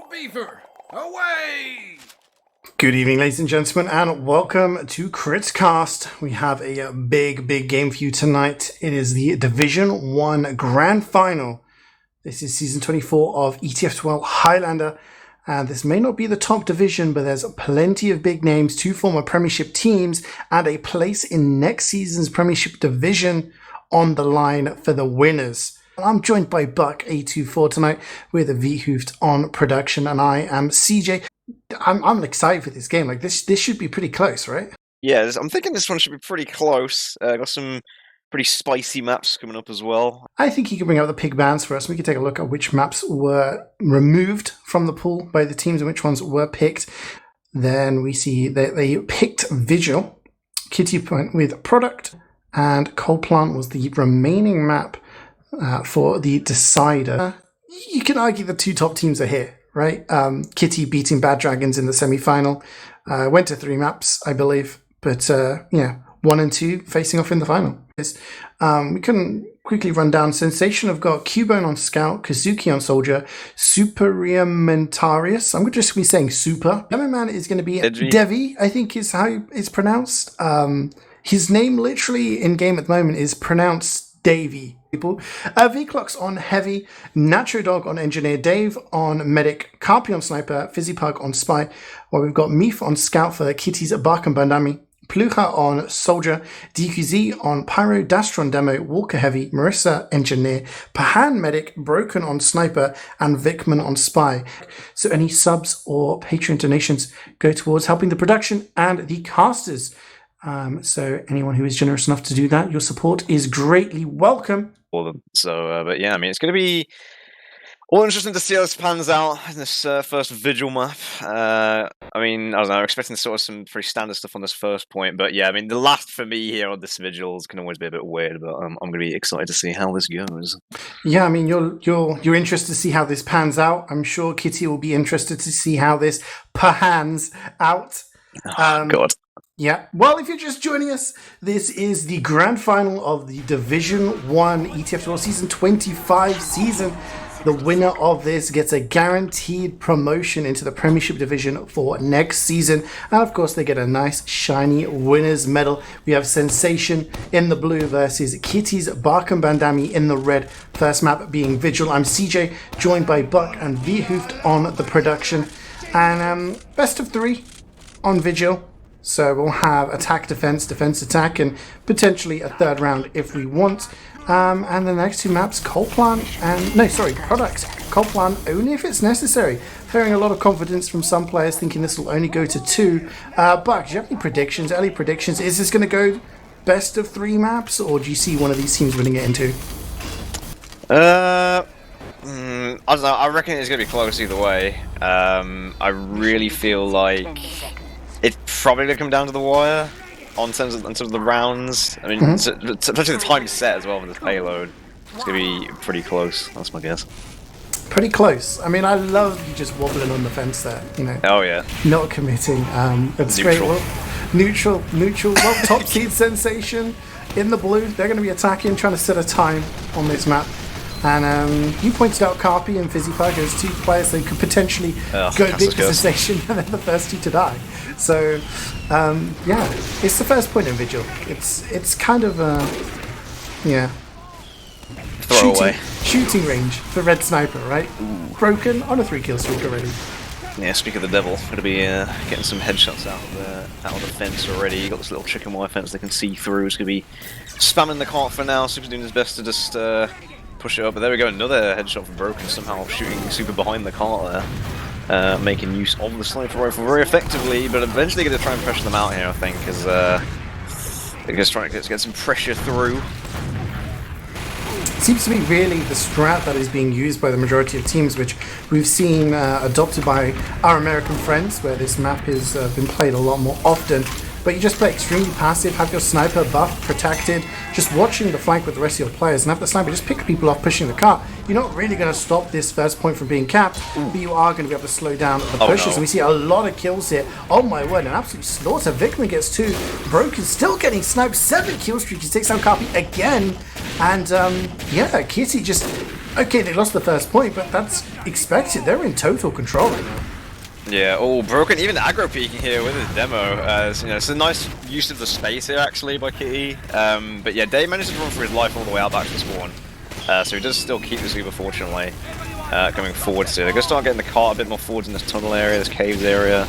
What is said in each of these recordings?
Go Beaver! Away! Good evening, ladies and gentlemen, and welcome to Critcast. We have a big game for you tonight. It is the Division 1 Grand Final. This is Season 24 of ETF2L Highlander. And this may not be the top division, but there's plenty of big names, 2 former Premiership teams, and a place in next season's Premiership division on the line for the winners. I'm joined by Buck A24 tonight with Wiethoofd on production, and I am CJ. I'm excited for this game. Like this should be pretty close, right? Yeah, I'm thinking this one should be pretty close. Got some pretty spicy maps coming up as well. I think you can bring out the pig bands for us. We can take a look at which maps were removed from the pool by the teams and which ones were picked. Then we see that they picked Vigil, Kiti went with Product, and Proplant was the remaining map for the decider. You can argue the 2 top teams are here, right? Kiti beating Bad Dragons in the semi-final. Went to 3 maps, I believe. But, 1 and 2 facing off in the final. We can quickly run down. Sensation have got Py-bun on Scout, Kazuki on Soldier, Superimentarius. I'm just going to be saying Super. The other man is going to be Devi, I think is how it's pronounced. His name literally in game at the moment is pronounced Davey. People. V-Clocks on Heavy, Nacho Dog on Engineer, Dave on Medic, Carpi on Sniper, Fizzy Pug on Spy, while we've got Meef on Scout for Kitty's bakenbardami, Plucha on Soldier, DQZ on Pyro, Dastron Demo, Walker Heavy, Marissa Engineer, Pahan Medic, Broken on Sniper, and Vikman on Spy. So any subs or Patreon donations go towards helping the production and the casters. So anyone who is generous enough to do that, your support is greatly welcome. So, but yeah, I mean, it's going to be all interesting to see how this pans out in this first Vigil map. I mean, I don't know, I'm expecting sort of some pretty standard stuff on this first point, but yeah, I mean, the last for me here on this Vigils can always be a bit weird, but I'm going to be excited to see how this goes. Yeah, I mean, you're interested to see how this pans out. I'm sure Kitty will be interested to see how this pans out. God. Yeah, well, if you're just joining us, this is the grand final of the Division 1 ETF2L Season 25 season. The winner of this gets a guaranteed promotion into the Premiership Division for next season. And of course, they get a nice, shiny winner's medal. We have Sensation in the blue versus Kitty's bakenbardami in the red. First map being Vigil. I'm CJ, joined by Buck and Wiethoofd on the production. And best of 3 on Vigil. So we'll have attack, defense, attack, and potentially a third round if we want. And the next 2 maps, Proplant Product. Proplant only if it's necessary. Hearing a lot of confidence from some players thinking this will only go to 2. Buck, do you have any predictions, early predictions? Is this going to go best of 3 maps, or do you see one of these teams winning it in 2? I don't know, I reckon it's going to be close either way. I really feel like it's probably going to come down to the wire in terms of the rounds. I mean, especially the time set as well for this payload. It's going to be pretty close, that's my guess. Pretty close. I mean, I love you just wobbling on the fence there, you know. Oh, yeah. Not committing. That's great. Well, neutral. Well, top seed Sensation in the blue. They're going to be attacking, trying to set a time on this map. And you pointed out Carpi and Fizzy Pug as 2 players that could potentially go big for Sensation and then the first 2 to die. So, it's the first point in Vigil. It's kind of Throwaway. Shooting range for Red Sniper, right? Ooh. Broken on a 3-kill streak already. Yeah, speak of the devil, going to be getting some headshots out of the fence already. You got this little chicken wire fence they can see through. It's going to be spamming the cart for now. Super's doing his best to just push it up. But there we go, another headshot from Broken, somehow shooting Super behind the cart there. Making use of the sniper rifle very effectively, but eventually going to try and pressure them out here, I think, because they're just trying to get some pressure through. Seems to be really the strat that is being used by the majority of teams, which we've seen adopted by our American friends, where this map has been played a lot more often. But you just play extremely passive, have your sniper buffed, protected, just watching the flank with the rest of your players, and have the sniper just pick people off pushing the cart. You're not really going to stop this first point from being capped, but you are going to be able to slow down the pushes. No. And we see a lot of kills here. Oh my word, an absolute slaughter. Vikman gets 2. Broken still getting sniped. 7 kill streak. He takes down Carpi again. And Kitty just Okay, they lost the first point, but that's expected. They're in total control right now. Yeah, all broken, even aggro peeking here with his demo. You know, it's a nice use of the space here actually by Kitty. But yeah, Dave manages to run for his life all the way out back to the spawn. So he does still keep the sweeper fortunately, coming forwards here. They're going to start getting the cart a bit more forwards in this tunnel area, this caves area.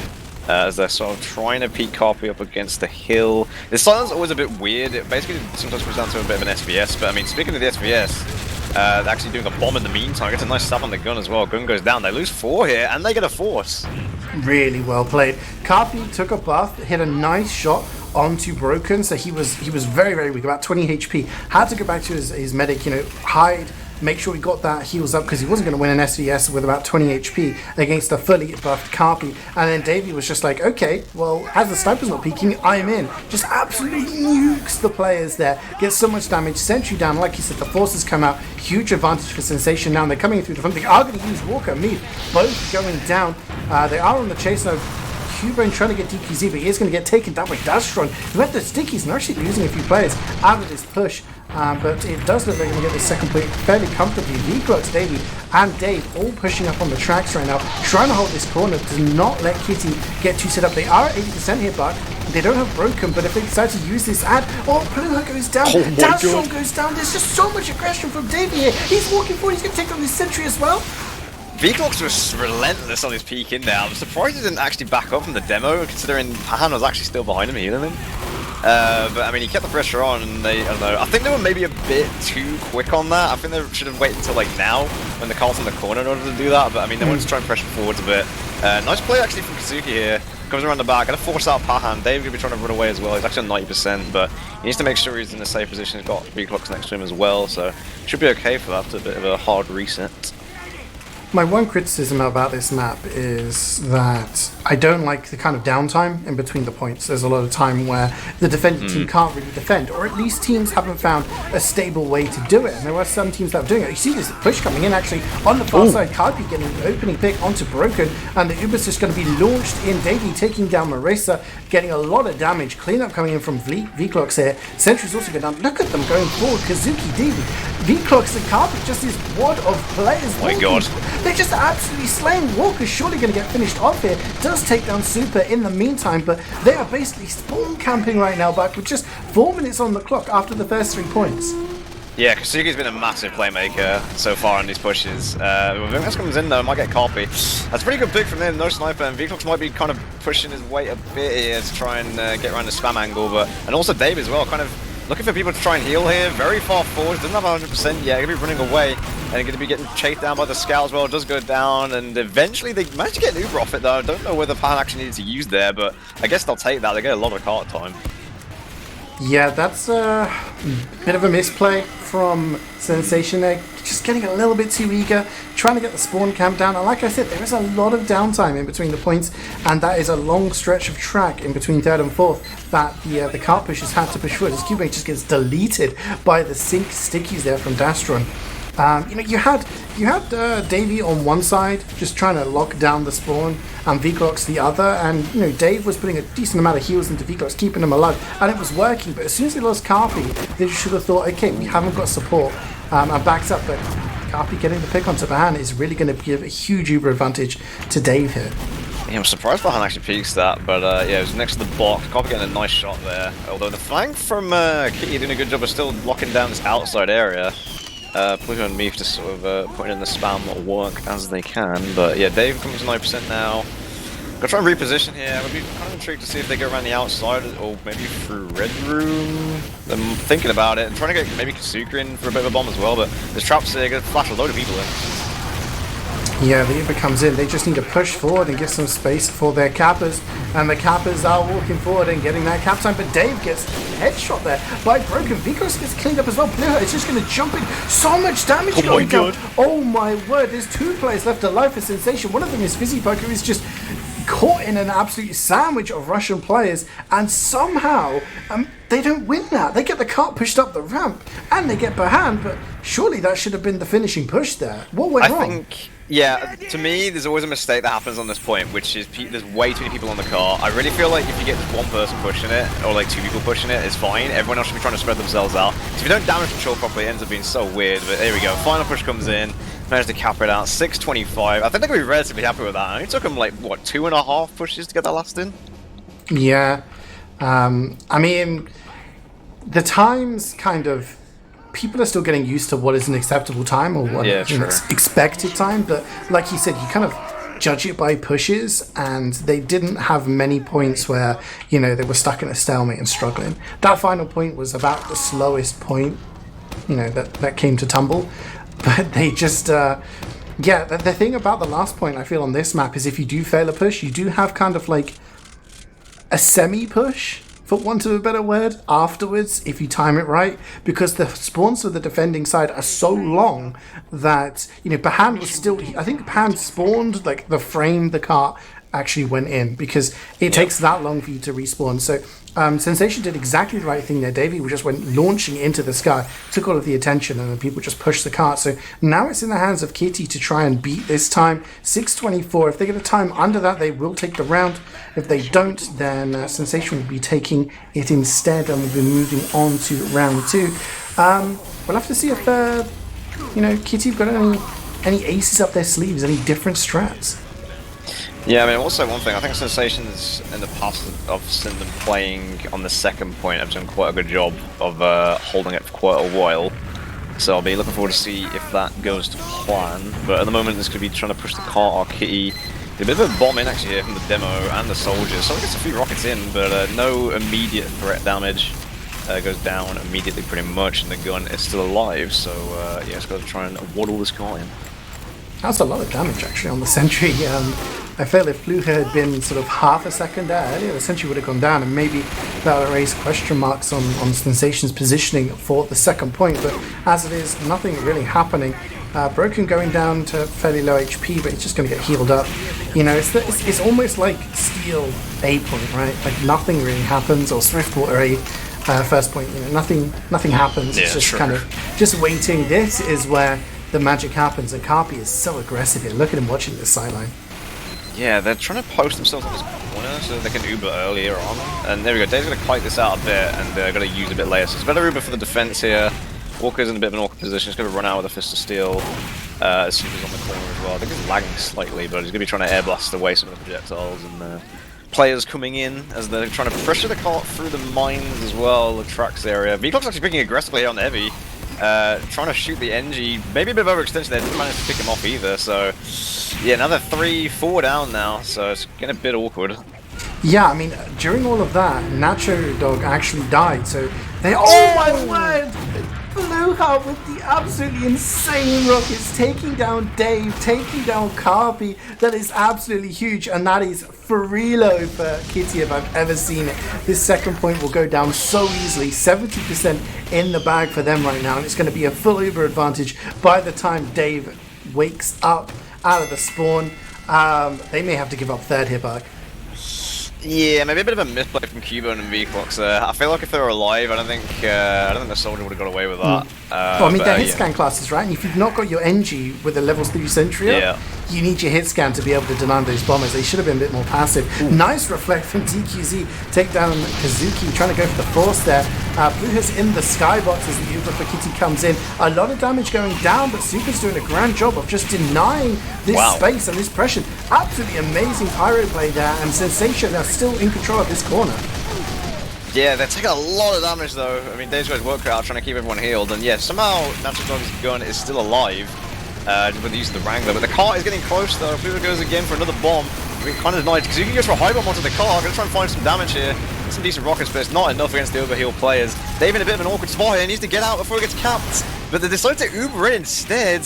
As they're sort of trying to peek Carpy up against the hill. This silence is always a bit weird. It basically sometimes comes down to a bit of an SVS, but I mean, speaking of the SVS, they're actually doing a bomb in the meantime. Gets a nice stab on the gun as well. Gun goes down. They lose 4 here, and they get a force. Really well played. Carpy took a buff, hit a nice shot onto Broken, so he was very, very weak, about 20 HP. Had to go back to his medic, you know, hide, make sure he got that heals up because he wasn't going to win an SVS with about 20 HP against a fully buffed Carpy. And then Davey was just like, okay, well, as the sniper's not peeking, I'm in. Just absolutely nukes the players there. Gets so much damage. Sentry down, like you said, the forces come out. Huge advantage for Sensation now. And they're coming through the front. They are going to use Walker and Mead, both going down. They are on the chase now. Cubone trying to get DQZ, but he is going to get taken down by Dastron, who had the stickies and actually losing a few players out of this push. But it does look like they're going to get the second point fairly comfortably. Vigil, Davey, and Dave all pushing up on the tracks right now, trying to hold this corner, does not let Kitty get too set up. They are at 80% here, but they don't have Broken, but if they decide to use this ad, Blue goes down, Dastron goes down. There's just so much aggression from Davey here. He's walking forward, he's going to take on this sentry as well. Vigil was relentless on his peek in there. I'm surprised he didn't actually back up from the demo, considering Pahan was actually still behind him healing him. But I mean, he kept the pressure on, and I don't know. I think they were maybe a bit too quick on that. I think they should have waited until like now, when the cart's in the corner in order to do that. But I mean, they wanted to try and pressure forwards a bit. Nice play actually from Kazuki here. Comes around the back, gonna force out Pahan. Dave's gonna be trying to run away as well. He's actually on 90%, but he needs to make sure he's in a safe position. He's got Vigil next to him as well, so should be okay for that. A bit of a hard reset. My one criticism about this map is that I don't like the kind of downtime in between the points. There's a lot of time where the defending team can't really defend, or at least teams haven't found a stable way to do it. And there are some teams that are doing it. You see this push coming in actually on the far side. Carpy getting the opening pick onto Broken, and the Uber's just going to be launched in. Davey taking down Marissa, getting a lot of damage. Cleanup coming in from Vclox here. Sentry's also going down. Look at them going forward. Kazuki, Davey, Vclox, and Carpy, just this wad of players. Oh my god. They're just absolutely slaying. Walker's surely going to get finished off here. Does take down Super in the meantime, but they are basically spawn camping right now, back with just 4 minutes on the clock after the first 3 points. Yeah, Kazuki's been a massive playmaker so far on these pushes. When Vingas comes in though, might get Carpy. That's a pretty good pick from him, no sniper, and Vclox might be kind of pushing his weight a bit here to try and get around the spam angle, and also Dave as well, kind of looking for people to try and heal here, very far forward, doesn't have 100% yet, going to be running away, and going to be getting chased down by the scout as well, does go down, and eventually they manage to get an Uber off it though. I don't know whether Pan actually needed to use there, but I guess they'll take that, they get a lot of cart time. Yeah, that's a bit of a misplay from Sensation there, just getting a little bit too eager, trying to get the spawn camp down, and like I said, there is a lot of downtime in between the points, and that is a long stretch of track in between 3rd and 4th that the cart pushers had to push forward. His Cubase just gets deleted by the sync stickies there from Dastron. You know, you had Davey on one side, just trying to lock down the spawn, and Vclox the other, and you know, Dave was putting a decent amount of heals into Vclox, keeping him alive, and it was working. But as soon as they lost Carpy, they should have thought, okay, we haven't got support, and backs up. But Carpy getting the pick onto Bahan is really going to give a huge Uber advantage to Dave here. Yeah, I'm surprised Bahan actually peeks that, but yeah, it was next to the box. Carpy getting a nice shot there, although the flank from Kitty doing a good job of still locking down this outside area. Pluto and Meef just sort of putting in the spam work as they can, but yeah, Dave comes to 9% now. Gonna try and reposition here. I'm be kind of intrigued to see if they go around the outside or maybe through Red Room. I'm thinking about it and trying to get maybe Kazuka in for a bit of a bomb as well, but there's traps there, gonna flash a load of people in. Yeah, the Uber comes in. They just need to push forward and give some space for their cappers. And the cappers are walking forward and getting that cap time. But Dave gets headshot there by Broken. Vigos gets cleaned up as well. Blue is just going to jump in. So much damage going down. Oh my word. There's 2 players left alive for Sensation. One of them is Fizzy Poker, who's just caught in an absolute sandwich of Russian players. And somehow they don't win that. They get the cart pushed up the ramp and they get Bahan. But surely that should have been the finishing push there. What went wrong? Yeah, to me, there's always a mistake that happens on this point, which is there's way too many people on the car. I really feel like if you get just one person pushing it, or like two people pushing it, it's fine. Everyone else should be trying to spread themselves out. If you don't damage control properly, it ends up being so weird. But there we go. Final push comes in. Managed to cap it out. 625. I think they're going to be relatively happy with that. It took them like, what, 2.5 pushes to get that last in? Yeah. I mean, the times kind of... People are still getting used to what is an acceptable time or what is an expected time, but like you said, you kind of judge it by pushes, and they didn't have many points where, you know, they were stuck in a stalemate and struggling. That final point was about the slowest point, you know, that came to tumble, but they just, yeah, the thing about the last point I feel on this map is if you do fail a push, you do have kind of like a semi-push, for want of a better word, afterwards, if you time it right, because the spawns of the defending side are so long that, you know, Bahan was still, I think Bahan spawned, like, the frame the cart actually went in, because it takes that long for you to respawn. So Sensation did exactly the right thing there. Davey just went launching into the sky, took all of the attention, and then people just pushed the cart. So now it's in the hands of Kitty to try and beat this time. 6:24. If they get a time under that, they will take the round. If they don't, then Sensation will be taking it instead, and we'll be moving on to round 2. We'll have to see if, you know, Kitty have got any aces up their sleeves, any different strats. Yeah, I mean, also one thing, I think Sensations in the past, I've seen them playing on the second point, have done quite a good job of holding it for quite a while. So I'll be looking forward to see if that goes to plan. But at the moment, this could be trying to push the cart or Kitty. Did a bit of a bomb in actually here from the demo and the soldiers. So it gets a few rockets in, but no immediate threat damage. Goes down immediately pretty much, and the gun is still alive. So yeah, it's got to try and waddle this car in. That's a lot of damage actually on the sentry. I feel if Blue had been sort of half a second there earlier, the sentry would have gone down, and maybe that would raise question marks on Sensation's positioning for the second point. But as it is, nothing really happening. Broken going down to fairly low HP, but he's just going to get healed up. You know, it's almost like Steel A point, right? Like nothing really happens, or Swiftwater A first point. You know, nothing happens. Yeah, it's just kind of just waiting. This is where the magic happens, and Carpi is so aggressive here. Look at him watching this sideline. Yeah, they're trying to post themselves on this corner so they can Uber earlier on. And there we go, Dave's going to kite this out a bit, and they're going to use a bit later. So it's better Uber for the defense here. Walker's in a bit of an awkward position. He's going to run out with a Fist of Steel. Super's on the corner as well. I think he's lagging slightly, but he's going to be trying to air blast away some of the projectiles. And players coming in as they're trying to pressure the cart through the mines as well, the tracks area. Vigil's actually picking aggressively on the heavy. Trying to shoot the NG, maybe a bit of overextension there, didn't manage to pick him off either, so yeah, another 3-4 down now, so it's getting a bit awkward. Yeah, I mean, during all of that, Nacho Dog actually died, so they... Oh my word! Blue Heart with the absolutely insane rockets, taking down Dave, taking down Carby. That is absolutely huge, and that is for reload for Kitty if I've ever seen it. This second point will go down so easily, 70% in the bag for them right now, and it's going to be a full Uber advantage by the time Dave wakes up out of the spawn. They may have to give up third here, Buck. Yeah, maybe a bit of a misplay from Py-bun and Wiethoofd there. I feel like if they were alive, I don't think the soldier would have got away with that. Well, I mean, they're hit scan classes, right? And if you've not got your NG with a level 3 sentry up, you need your hit scan to be able to deny those bombers. They should have been a bit more passive. Nice reflect from DQZ. Take down Kazuki, trying to go for the force there. Blue has in the skybox as the Uber for Kitty comes in. A lot of damage going down, but Super's doing a grand job of just denying this space and this pressure. Absolutely amazing pyro play there, and Sensation are still in control of this corner. Yeah, they're taking a lot of damage though. I mean, Dave's got his work cut out trying to keep everyone healed, and yeah, somehow Natural Dog's gun is still alive with the use of the Wrangler, but the cart is getting close though. Blue goes again for another bomb. I mean, kind of nice, because you can go for a high bomb onto the car. I'm going to try and find some damage here. Some decent rockets, but it's not enough against the overheal players. Dave in a bit of an awkward spot here. He needs to get out before he gets capped. But they decide to Uber in instead.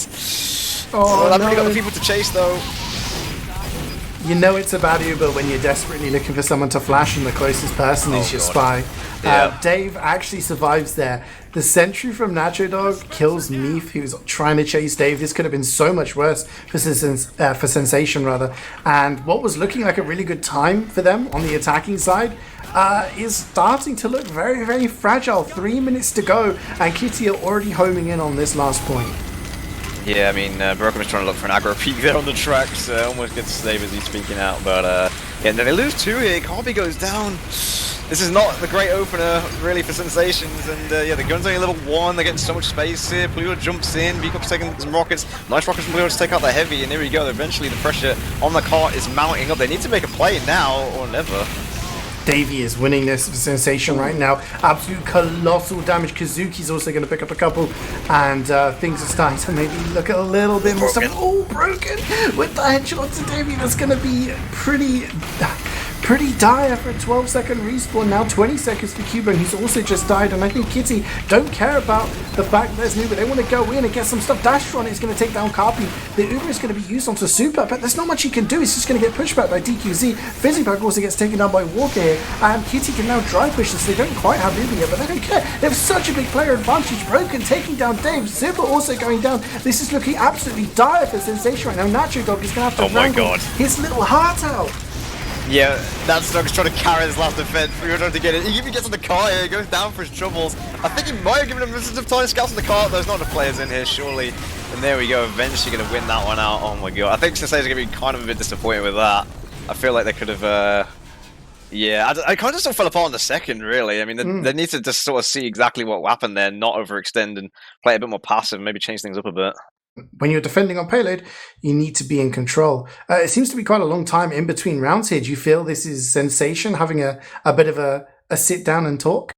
Oh, I've really got the people to chase though. You know it's a bad Uber when you're desperately looking for someone to flash and the closest person is your spy. Dave actually survives there. The sentry from Nacho Dog kills Meath, who's trying to chase Dave. This could have been so much worse for Sensation, rather. And what was looking like a really good time for them on the attacking side is starting to look very, very fragile. 3 minutes to go, and Kitty are already homing in on this last point. Yeah, I mean, Broken is trying to look for an aggro peak there on the tracks, almost gets saved as he's speaking out, but yeah, and then they lose 2 here, Carby goes down. This is not the great opener, really, for Sensations, and yeah, the gun's only level 1, they're getting so much space here, Pluto jumps in, Vigil's taking some rockets, nice rockets from Pluto to take out the heavy, and here we go, eventually the pressure on the cart is mounting up, they need to make a play now or never. Davey is winning this Sensation right now. Absolute colossal damage. Kazuki's also going to pick up a couple, and things are starting to maybe look a little bit more stuff. Oh, broken with the headshot to Davey. That's going to be pretty dire for a 12-second respawn. Now 20 seconds for Cuban, who's also just died, and I think Kitty don't care about the fact that there's an Uber. They want to go in and get some stuff. Dastron is going to take down Carpi. The Uber is going to be used onto Super, but there's not much he can do. He's just going to get pushed back by DQZ. Fizzybug also gets taken down by Walker here, and Kitty can now dry push this. They don't quite have Uber yet, but they don't care. They have such a big player advantage. Broken taking down Dave. Super also going down. This is looking absolutely dire for Sensation right now. Nacho Dog is going to have to wrangle his little heart out. Yeah, that Dog's trying to carry his last defense. We were trying to get it. He even gets on the car here, goes down for his troubles. I think he might have given him a bit of time. Scouts on the car. There's not enough players in here, surely. And there we go. Eventually going to win that one out. Oh my god. I think Sensation's going to be kind of a bit disappointed with that. I feel like they could have. Yeah, I kind of still fell apart on the second, really. I mean, they need to just sort of see exactly what happened there, not overextend and play a bit more passive, maybe change things up a bit. When you're defending on payload, you need to be in control. It seems to be quite a long time in between rounds here. Do you feel this is Sensation having a bit of a sit down and talk?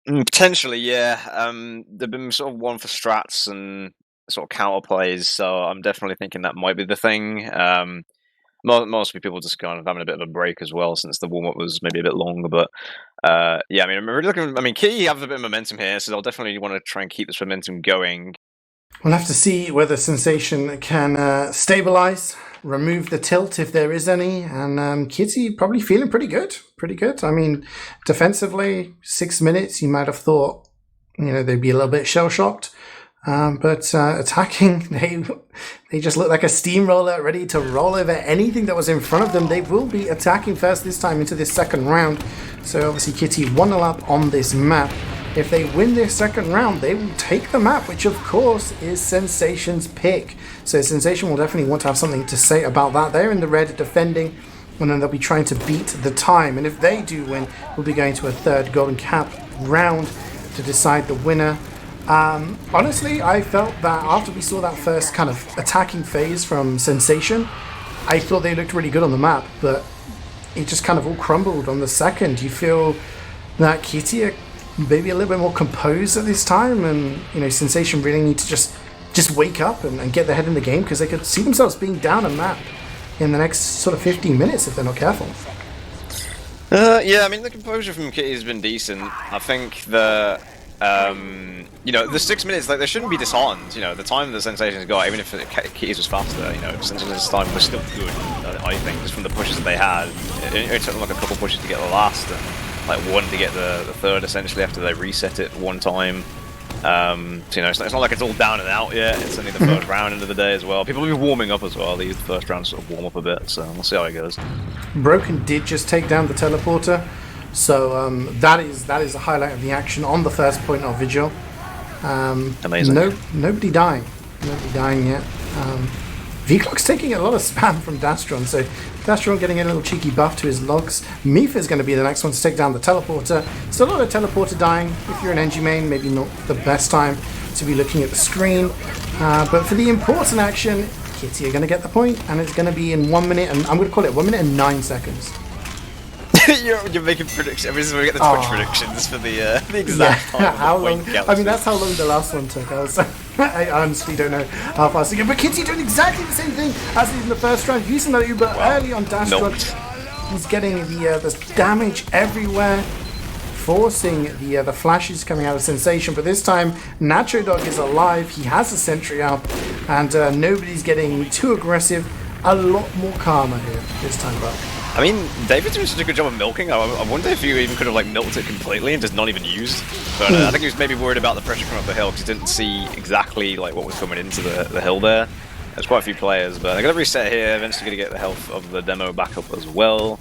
Potentially, yeah. They've been sort of one for strats and sort of counter plays, so I'm definitely thinking that might be the thing. Most people just kind of having a bit of a break as well, since the warm-up was maybe a bit longer, but yeah, I mean, I'm really looking. I mean, Key have a bit of momentum here, so they'll definitely want to try and keep this momentum going. We'll have to see whether Sensation can stabilize, remove the tilt if there is any, and Kitty probably feeling pretty good. I mean, defensively, 6 minutes, you might have thought, they'd be a little bit shell-shocked. But attacking, they just look like a steamroller ready to roll over anything that was in front of them. They will be attacking first this time into this second round. So obviously Kitty 1-0 up on this map. If they win their second round, they will take the map, which of course is Sensation's pick. So Sensation will definitely want to have something to say about that. They're in the red defending, and then they'll be trying to beat the time. And if they do win, we'll be going to a third golden cap round to decide the winner. Honestly, I felt that after we saw that first kind of attacking phase from Sensation, I thought they looked really good on the map, but it just kind of all crumbled on the second. Do you feel that Kitty are maybe a little bit more composed at this time, and Sensation really need to just wake up and get their head in the game, because they could see themselves being down a map in the next sort of 15 minutes if they're not careful? Yeah, I mean, the composure from Kitty has been decent. I think the the 6 minutes, like, they shouldn't be disheartened. The time that Sensation's got, even if Kitty's was faster, Sensation's time was still good, I think, just from the pushes that they had. It took them like a couple pushes to get the last, and like one to get the third, essentially, after they reset it one time. So, it's not like it's all down and out yet. It's only the first round into the day as well. People will be warming up as well. These first rounds sort of warm up a bit, so we'll see how it goes. Broken did just take down the teleporter. So that is a highlight of the action on the first point of Vigil. Amazing. Nobody dying yet. V-Clock's taking a lot of spam from Dastron, so Dastron getting a little cheeky buff to his logs. Mifa is going to be the next one to take down the teleporter. Still a lot of teleporter dying. If you're an NG main, maybe not the best time to be looking at the screen. But for the important action, Kitty are going to get the point, and it's going to be in 1 minute, and I'm going to call it 1 minute and 9 seconds. You're making predictions. This is where we get the Twitch predictions for the exact time. How long? I mean, that's how long the last one took. I honestly don't know how fast to get. But Kitty doing exactly the same thing as in the first round, using that Uber early on Dastron. He's getting the damage everywhere, forcing the flashes coming out of Sensation. But this time, Nacho Dog is alive. He has a sentry up, and nobody's getting too aggressive. A lot more calmer here this time, but. I mean, David's doing such a good job of milking. I wonder if you even could have milked it completely and just not even used. But I think he was maybe worried about the pressure coming up the hill because he didn't see exactly what was coming into the hill there. There's quite a few players, but they're going to reset here. Eventually going to get the health of the demo back up as well.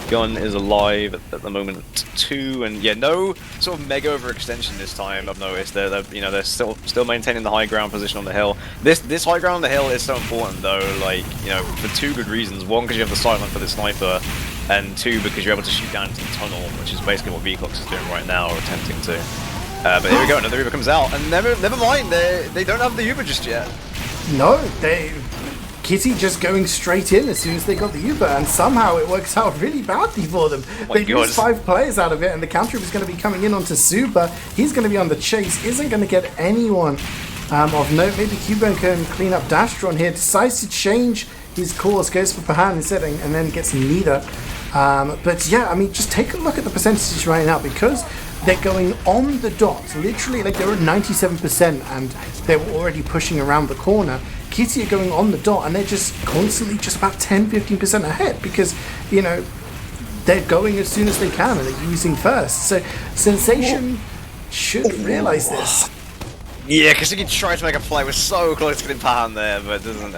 Gun is alive at the moment too, and yeah, no sort of mega overextension this time. I've noticed they're still maintaining the high ground position on the hill. This high ground on the hill is so important though, like for two good reasons. One, because you have the sight line for the sniper, and two, because you're able to shoot down into the tunnel, which is basically what Vigil is doing right now, or attempting to. But here we go, another Uber comes out, and never mind, they don't have the Uber just yet. No, Kitty just going straight in as soon as they got the Uber, and somehow it works out really badly for them. They lose 5 players out of it, and the counter is going to be coming in onto Super. He's going to be on the chase, isn't going to get anyone of note. Maybe Cuban can clean up Dastron here, decides to change his course, goes for Pahan instead, and then gets neither. But yeah, I mean, just take a look at the percentages right now, because they're going on the dot, literally, like they're at 97% and they were already pushing around the corner. Kitty are going on the dot and they're just constantly just about 10-15% ahead, because they're going as soon as they can and they're using first. So Sensation should realize this. Yeah, because he tried to make a play, we're so close to getting Pahan there, but it doesn't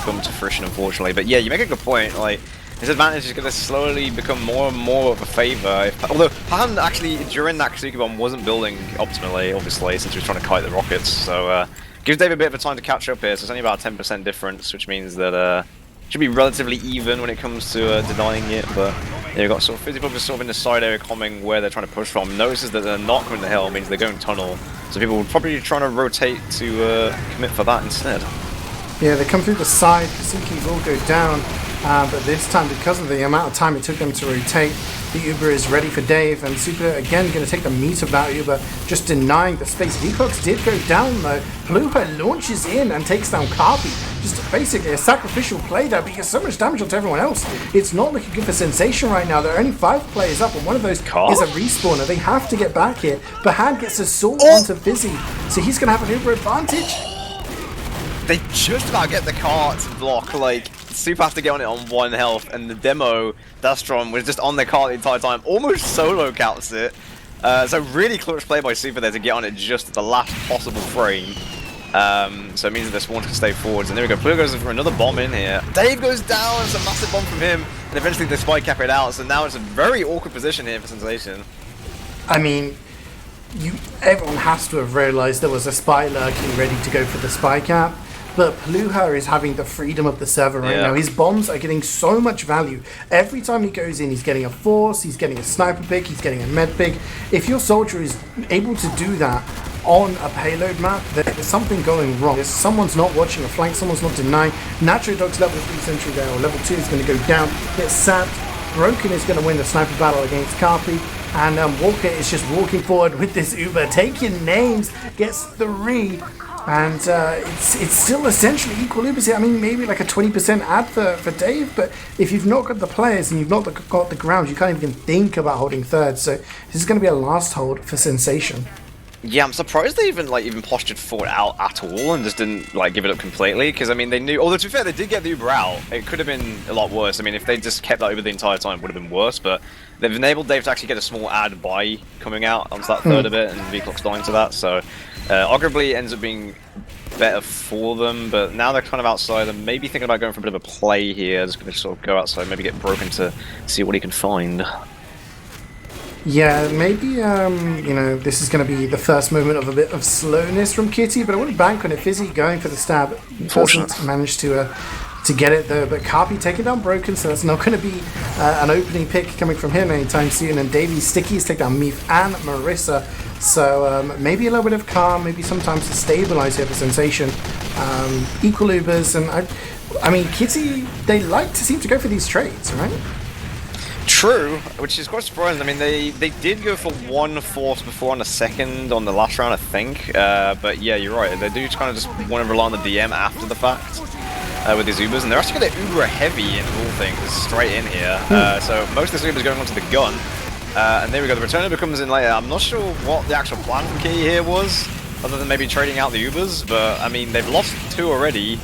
come to fruition, unfortunately. But yeah, you make a good point. Like, his advantage is going to slowly become more and more of a favour. Although Pahan actually, during that Kasuki bomb, wasn't building optimally, obviously, since he was trying to kite the rockets. So gives Dave a bit of a time to catch up here. So it's only about a 10% difference, which means that should be relatively even when it comes to denying it. But yeah, you've got sort of Fizzy sort of in the side area coming where they're trying to push from. Notices that they're not coming to the hill, means they're going tunnel. So people will probably be trying to rotate to commit for that instead. Yeah, they come through the side. Kasuki will go down. But this time, because of the amount of time it took them to rotate, the Uber is ready for Dave, and Super again going to take the meat of that Uber, just denying the space. Wiethoofd did go down though. Pluha launches in and takes down Carpi. Just basically a sacrificial play there, because so much damage onto everyone else. It's not looking good for Sensation right now. There are only 5 players up, and one of those is a respawner. They have to get back here. Bahan gets a sword onto Fizzy, so he's going to have an Uber advantage. They just about get the cart to block, like, Super have to get on it on 1 health, and the demo, Dastron, was just on the cart the entire time, almost solo counts it. So really clutch play by Super there to get on it just at the last possible frame. So it means that the spawns can stay forwards, and there we go, Pluto goes for another bomb in here. Dave goes down, it's a massive bomb from him, and eventually they spy cap it out, so now it's a very awkward position here for Sensation. I mean, everyone has to have realised there was a spy lurking ready to go for the spy cap. But Pluha is having the freedom of the server right now. His bombs are getting so much value. Every time he goes in, he's getting a force, he's getting a sniper pick, he's getting a med pick. If your soldier is able to do that on a payload map, there's something going wrong. Someone's not watching a flank, someone's not denying. Natural Dog's level 3 sentry there, or level 2 is going to go down, gets sapped. Broken is going to win the sniper battle against Carpi. And Walker is just walking forward with this Uber, taking names, gets 3. And it's still essentially equal Ubers here. I mean, maybe like a 20% ad for Dave, but if you've not got the players and you've not got the ground, you can't even think about holding third. So this is going to be a last hold for Sensation. Yeah, I'm surprised they even postured for it out at all and just didn't give it up completely, because I mean they knew. Although to be fair, they did get the Uber out. It could have been a lot worse. I mean, if they just kept that Uber the entire time, it would have been worse. But they've enabled Dave to actually get a small ad by coming out onto that third of it, and Vigil's dying to that. So arguably it ends up being better for them. But now they're kind of outside and maybe thinking about going for a bit of a play here. Just going to sort of go outside, maybe get Broken to see what he can find. Yeah, maybe, this is going to be the first moment of a bit of slowness from Kitty, but I wouldn't bank on it. Fizzy going for the stab. Doesn't manage to get it, though. But Carpi taking down Broken, so that's not going to be an opening pick coming from him anytime soon. And Davies Stickies take down Meef and Marissa. So maybe a little bit of calm, maybe sometimes to stabilize here for Sensation. Equal Ubers, and I mean, Kitty, they like to seem to go for these trades, right? True, which is quite surprising. I mean, they did go for 1 force before on the second on the last round, I think. But yeah, you're right. They do kind of just want to rely on the DM after the fact with these Ubers, and they're actually going to Uber heavy in all things straight in here. So most of this Uber is going onto the gun, and there we go. The returner comes in later. I'm not sure what the actual plan from Kitty here was, other than maybe trading out the Ubers. But I mean, they've lost 2 already.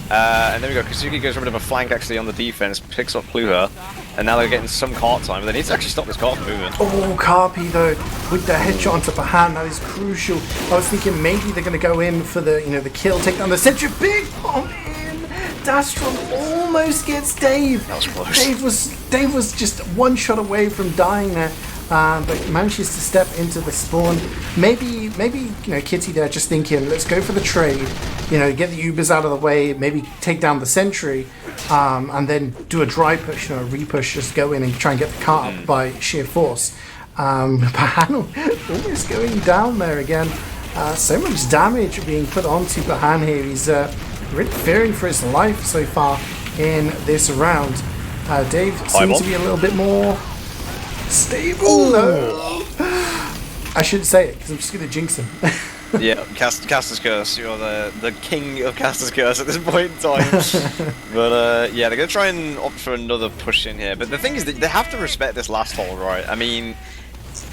And there we go, Kazuki goes for a bit of a flank actually on the defense, picks up Pluha, and now they're getting some cart time, but they need to actually stop this cart from moving. Oh, Carpi though, with the headshot onto Bahan, that is crucial. I was thinking maybe they're going to go in for the, the kill, take down the sentry, big bomb in, Dastron almost gets Dave. That was close. Dave was just one shot away from dying there, but manages to step into the spawn. Maybe you know, Kitty there just thinking, let's go for the trade. You know, get the Ubers out of the way, maybe take down the sentry, and then do a dry push, you know, a repush, just go in and try and get the cart up by sheer force. Bahan almost going down there again. So much damage being put onto Bahan here. He's really fearing for his life so far in this round. Dave seems to be a little bit more stable. No. I shouldn't say it because I'm just going to jinx him. Yeah, Caster's Curse. You're the king of Caster's Curse at this point in time. But yeah, they're going to try and opt for another push in here. But the thing is that they have to respect this last hole, right? I mean,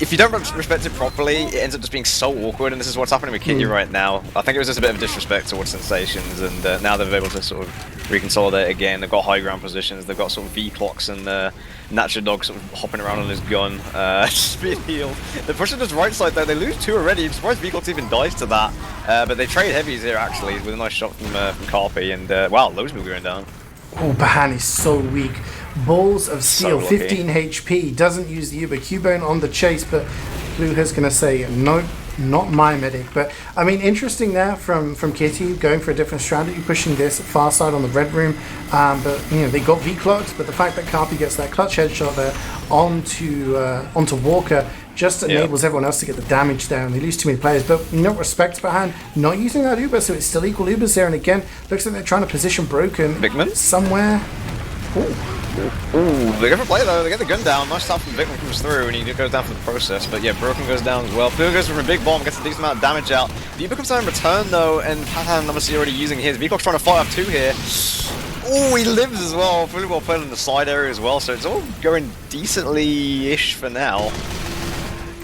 if you don't respect it properly, it ends up just being so awkward, and this is what's happening with Kitty right now. I think it was just a bit of disrespect towards Sensations, and now they're able to sort of reconsolidate again. They've got high ground positions, they've got sort of V-clocks and Nature Dog sort of hopping around on his gun, just being healed. They're pushing this right side though, they lose 2 already. I'm surprised V-clocks even dies to that, but they trade heavies here actually, with a nice shot from Carpi, and wow, loads of people going down. Oh, Bahan is so weak. Balls of Steel, So 15 HP, doesn't use the Uber. Cubone on the chase, but Luha's going to say, no, not my medic. But, I mean, interesting there from Kitty, going for a different strategy, pushing this far side on the red room. But, you know, they got V-clocks, but the fact that Carpi gets that clutch headshot there onto Walker just enables everyone else to get the damage there, and they lose too many players. But, you know, respect Bahan, not using that Uber, so it's still equal Ubers here. And again, looks like they're trying to position Broken somewhere. Ooh, they go for play though, they get the gun down, nice stuff from Vigil comes through and he goes down for the process, but yeah, Broken goes down as well. Vigil goes for a big bomb, gets a decent amount of damage out. The Uber comes down in return though, and Patan obviously already using his. V-Clock's trying to fight off 2 here. Oh, he lives as well, really well played in the side area as well, so it's all going decently-ish for now.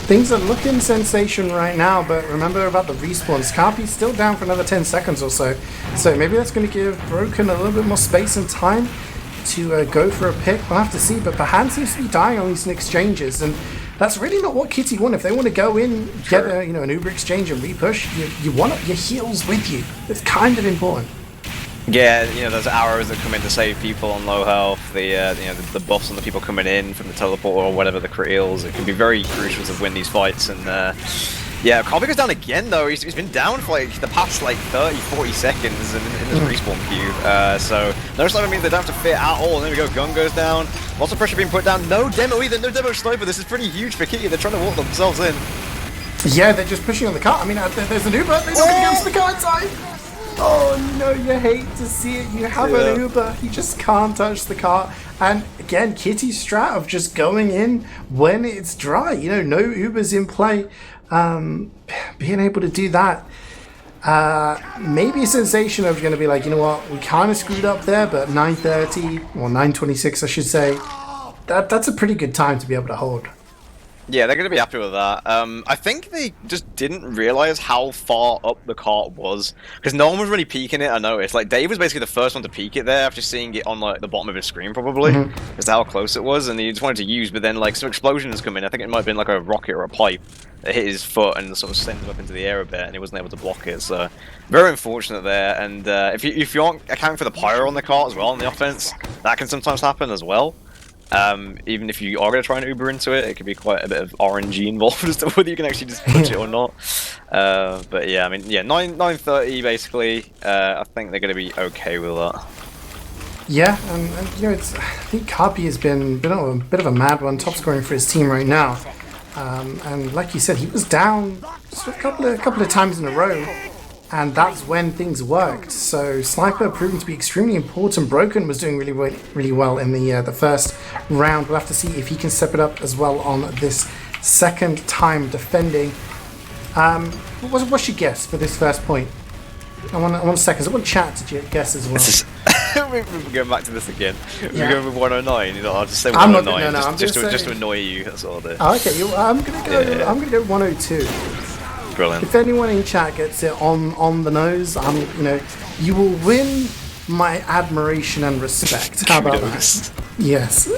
Things are looking sensation right now, but remember about the respawns. Carpi's still down for another 10 seconds or so, so maybe that's going to give Broken a little bit more space and time to go for a pick. We'll have to see, but Bahan seems to be dying on these exchanges, and that's really not what Kitty want. If they want to go in, get an Uber exchange and repush, you want your heals with you. It's kind of important. Yeah, you know, there's arrows that come in to save people on low health, the buffs on the people coming in from the teleport or whatever, the crit heals. It can be very crucial to win these fights, and yeah, Carpi goes down again though. He's been down for like the past like 30-40 seconds in this respawn queue. So no sniper means they don't have to fit at all. And there we go, gun goes down. Lots of pressure being put down. No demo either, no demo sniper. This is pretty huge for Kitty. They're trying to walk themselves in. Yeah, they're just pushing on the cart. I mean, there's an Uber. They're not going against the cart side. Oh no, you hate to see it. You have an Uber. You just can't touch the cart. And again, Kitty's strat of just going in when it's dry. You know, no Ubers in play. Being able to do that, maybe a sensation of going to be like, you know what, we kind of screwed up there, but 9:30 or 9:26, I should say, that's a pretty good time to be able to hold. Yeah, they're going to be happy with that. I think they just didn't realize how far up the cart was, because no one was really peeking it. I noticed, like, Dave was basically the first one to peek it there after seeing it on like the bottom of his screen, probably, as to how close it was, and he just wanted to use. But then, like, some explosions come in. I think it might have been like a rocket or a pipe that hit his foot and sort of sent him up into the air a bit, and he wasn't able to block it. So very unfortunate there. And if you aren't accounting for the pyro on the cart as well on the offense, that can sometimes happen as well. Even if you are going to try and Uber into it, it could be quite a bit of RNG involved as to whether you can actually just punch it or not. But yeah, I mean, yeah, 9:30 basically. I think they're going to be okay with that. Yeah, and you know, I think Carpi has been a bit of a mad one, top scoring for his team right now. And like you said, he was down just a couple of times in a row. And that's when things worked. So Sniper proving to be extremely important. Broken was doing really well in the first round. We'll have to see if he can step it up as well on this second time defending. What's your guess for this first point? I want seconds. I want chat to guess as well. We're going back to this again. We're going with 109. You know, I'll just say 109 just to annoy you. That's all there. Oh, okay, I'm gonna go 102. Brilliant. If anyone in chat gets it on the nose, you will win my admiration and respect. How about that? Yes.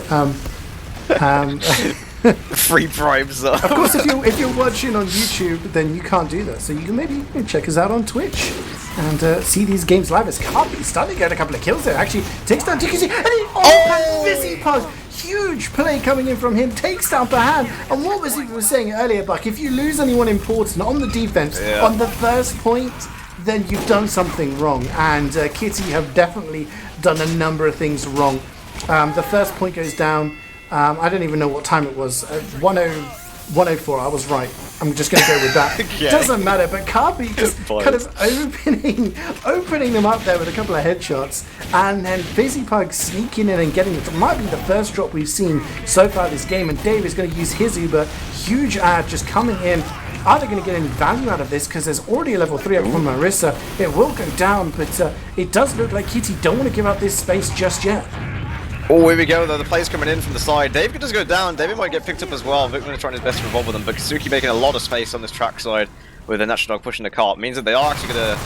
Free bribes. Of course, if you're watching on YouTube, then you can't do that. So you can maybe check us out on Twitch. and see these games live as Carby starting to get a couple of kills there. Actually takes down TKC and he Fizzy Pug. Huge play coming in from him, takes down Pahan. And what was he was saying earlier, Buck? If you lose anyone important on the defense on the first point, then you've done something wrong. And Kitty have definitely done a number of things wrong. The first point goes down. I don't even know what time it was. 104. I was right. I'm just going to go with that. Okay. Doesn't matter. But Carby just kind of opening them up there with a couple of headshots, and then Fizzy Pug sneaking in and getting it. Might be the first drop we've seen so far this game. And Dave is going to use his Uber. Huge ad just coming in. Are they going to get any value out of this? Because there's already a level 3 up from Marissa. It will go down, but it does look like Kitty don't want to give up this space just yet. Oh, here we go, though. The play's coming in from the side. Dave could just go down. David might get picked up as well. Vikman is trying his best to revolve with them, but Kazuki making a lot of space on this track side with the Natural Dog pushing the cart. Means that they are actually going to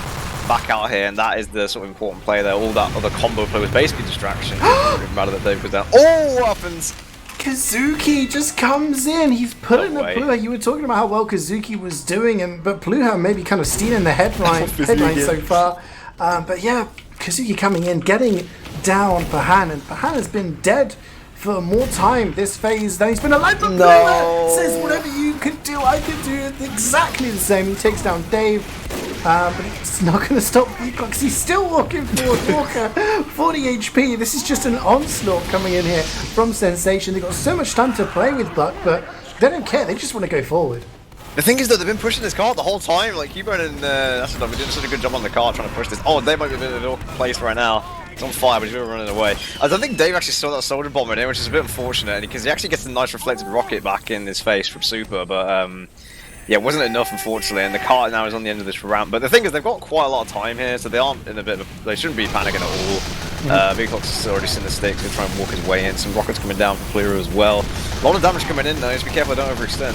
back out here, and that is the sort of important play there. All that other combo play was basically distraction. It matter that Dave goes down. Oh, what happens? Kazuki just comes in. He's putting the Pluha. You were talking about how well Kazuki was doing, but Pluha maybe kind of stealing the headline so far. But yeah, Kazuki coming in, getting down Pahan, and Pahan has been dead for more time this phase than he's been alive. But Pluha says, whatever you could do, I could do it exactly the same. He takes down Dave, but it's not going to stop Vigil because he's still walking forward. Walker, 40 HP. This is just an onslaught coming in here from Sensation. They've got so much time to play with Buck, but they don't care. They just want to go forward. The thing is that they've been pushing this cart the whole time. Like, Py-bun and that's we're doing such a good job on the cart trying to push this. Oh, they might be a bit of an awkward place right now. It's on fire, but he's really running away. I don't think Dave actually saw that soldier bomb in here, which is a bit unfortunate, because he actually gets a nice reflected rocket back in his face from Super, but yeah, it wasn't enough, unfortunately, and the cart now is on the end of this ramp. But the thing is, they've got quite a lot of time here, so they aren't in a bit of they shouldn't be panicking at all. Vigil has already seen the stakes, going to try and walk his way in. Some rockets coming down from Clearer as well. A lot of damage coming in, though, just be careful they don't overextend.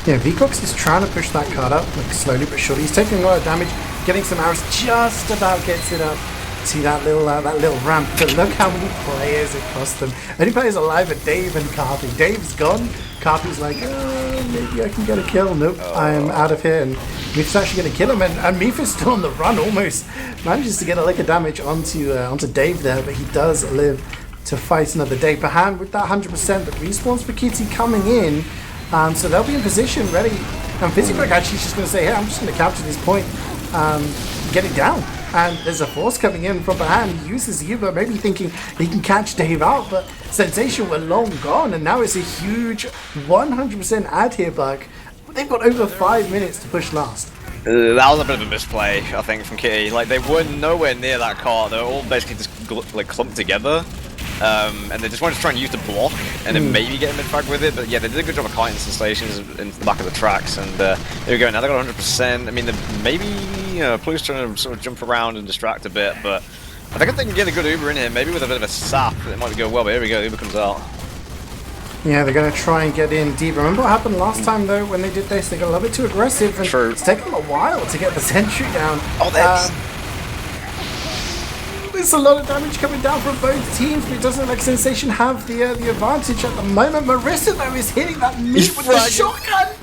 Yeah, Vicox is trying to push that card up, like slowly but surely. He's taking a lot of damage, getting some arrows, just about gets it up. See that little ramp, but look how many players it cost them. Only players alive are Dave and Carpy. Dave's gone. Carpy's like, maybe I can get a kill. Nope, I am out of here. And Meef's actually going to kill him, and Meef is still on the run, almost manages to get a lick of damage onto Dave there, but he does live to fight another day. Pahan with that 100%, the respawns for Kitty coming in, so they'll be in position, ready. And Physical actually is just going to say, hey, I'm just going to capture this point, get it down. And there's a force coming in from behind. He uses Yuba, maybe thinking he can catch Dave out, but Sensation were long gone, and now it's a huge 100% ad here, Buck. They've got over 5 minutes to push last. That was a bit of a misplay, I think, from Kitty. Like, they were nowhere near that car. They were all basically just like clumped together. And they just wanted to try and use the block and then maybe get a mid-frag with it, but yeah, they did a good job of kiting Sensations into the back of the tracks, and there we go, now they got 100%. I mean, maybe Plu's trying to sort of jump around and distract a bit, but I think if they can get a good Uber in here, maybe with a bit of a sap, it might go well, but here we go, Uber comes out. Yeah, they're going to try and get in deep. Remember what happened last time, though, when they did this? They got a little bit too aggressive, and it's taken them a while to get the sentry down. Oh, that's... There's a lot of damage coming down from both teams, but it doesn't look like Sensation have the advantage at the moment. Marissa, though, is hitting that meat with the shotgun.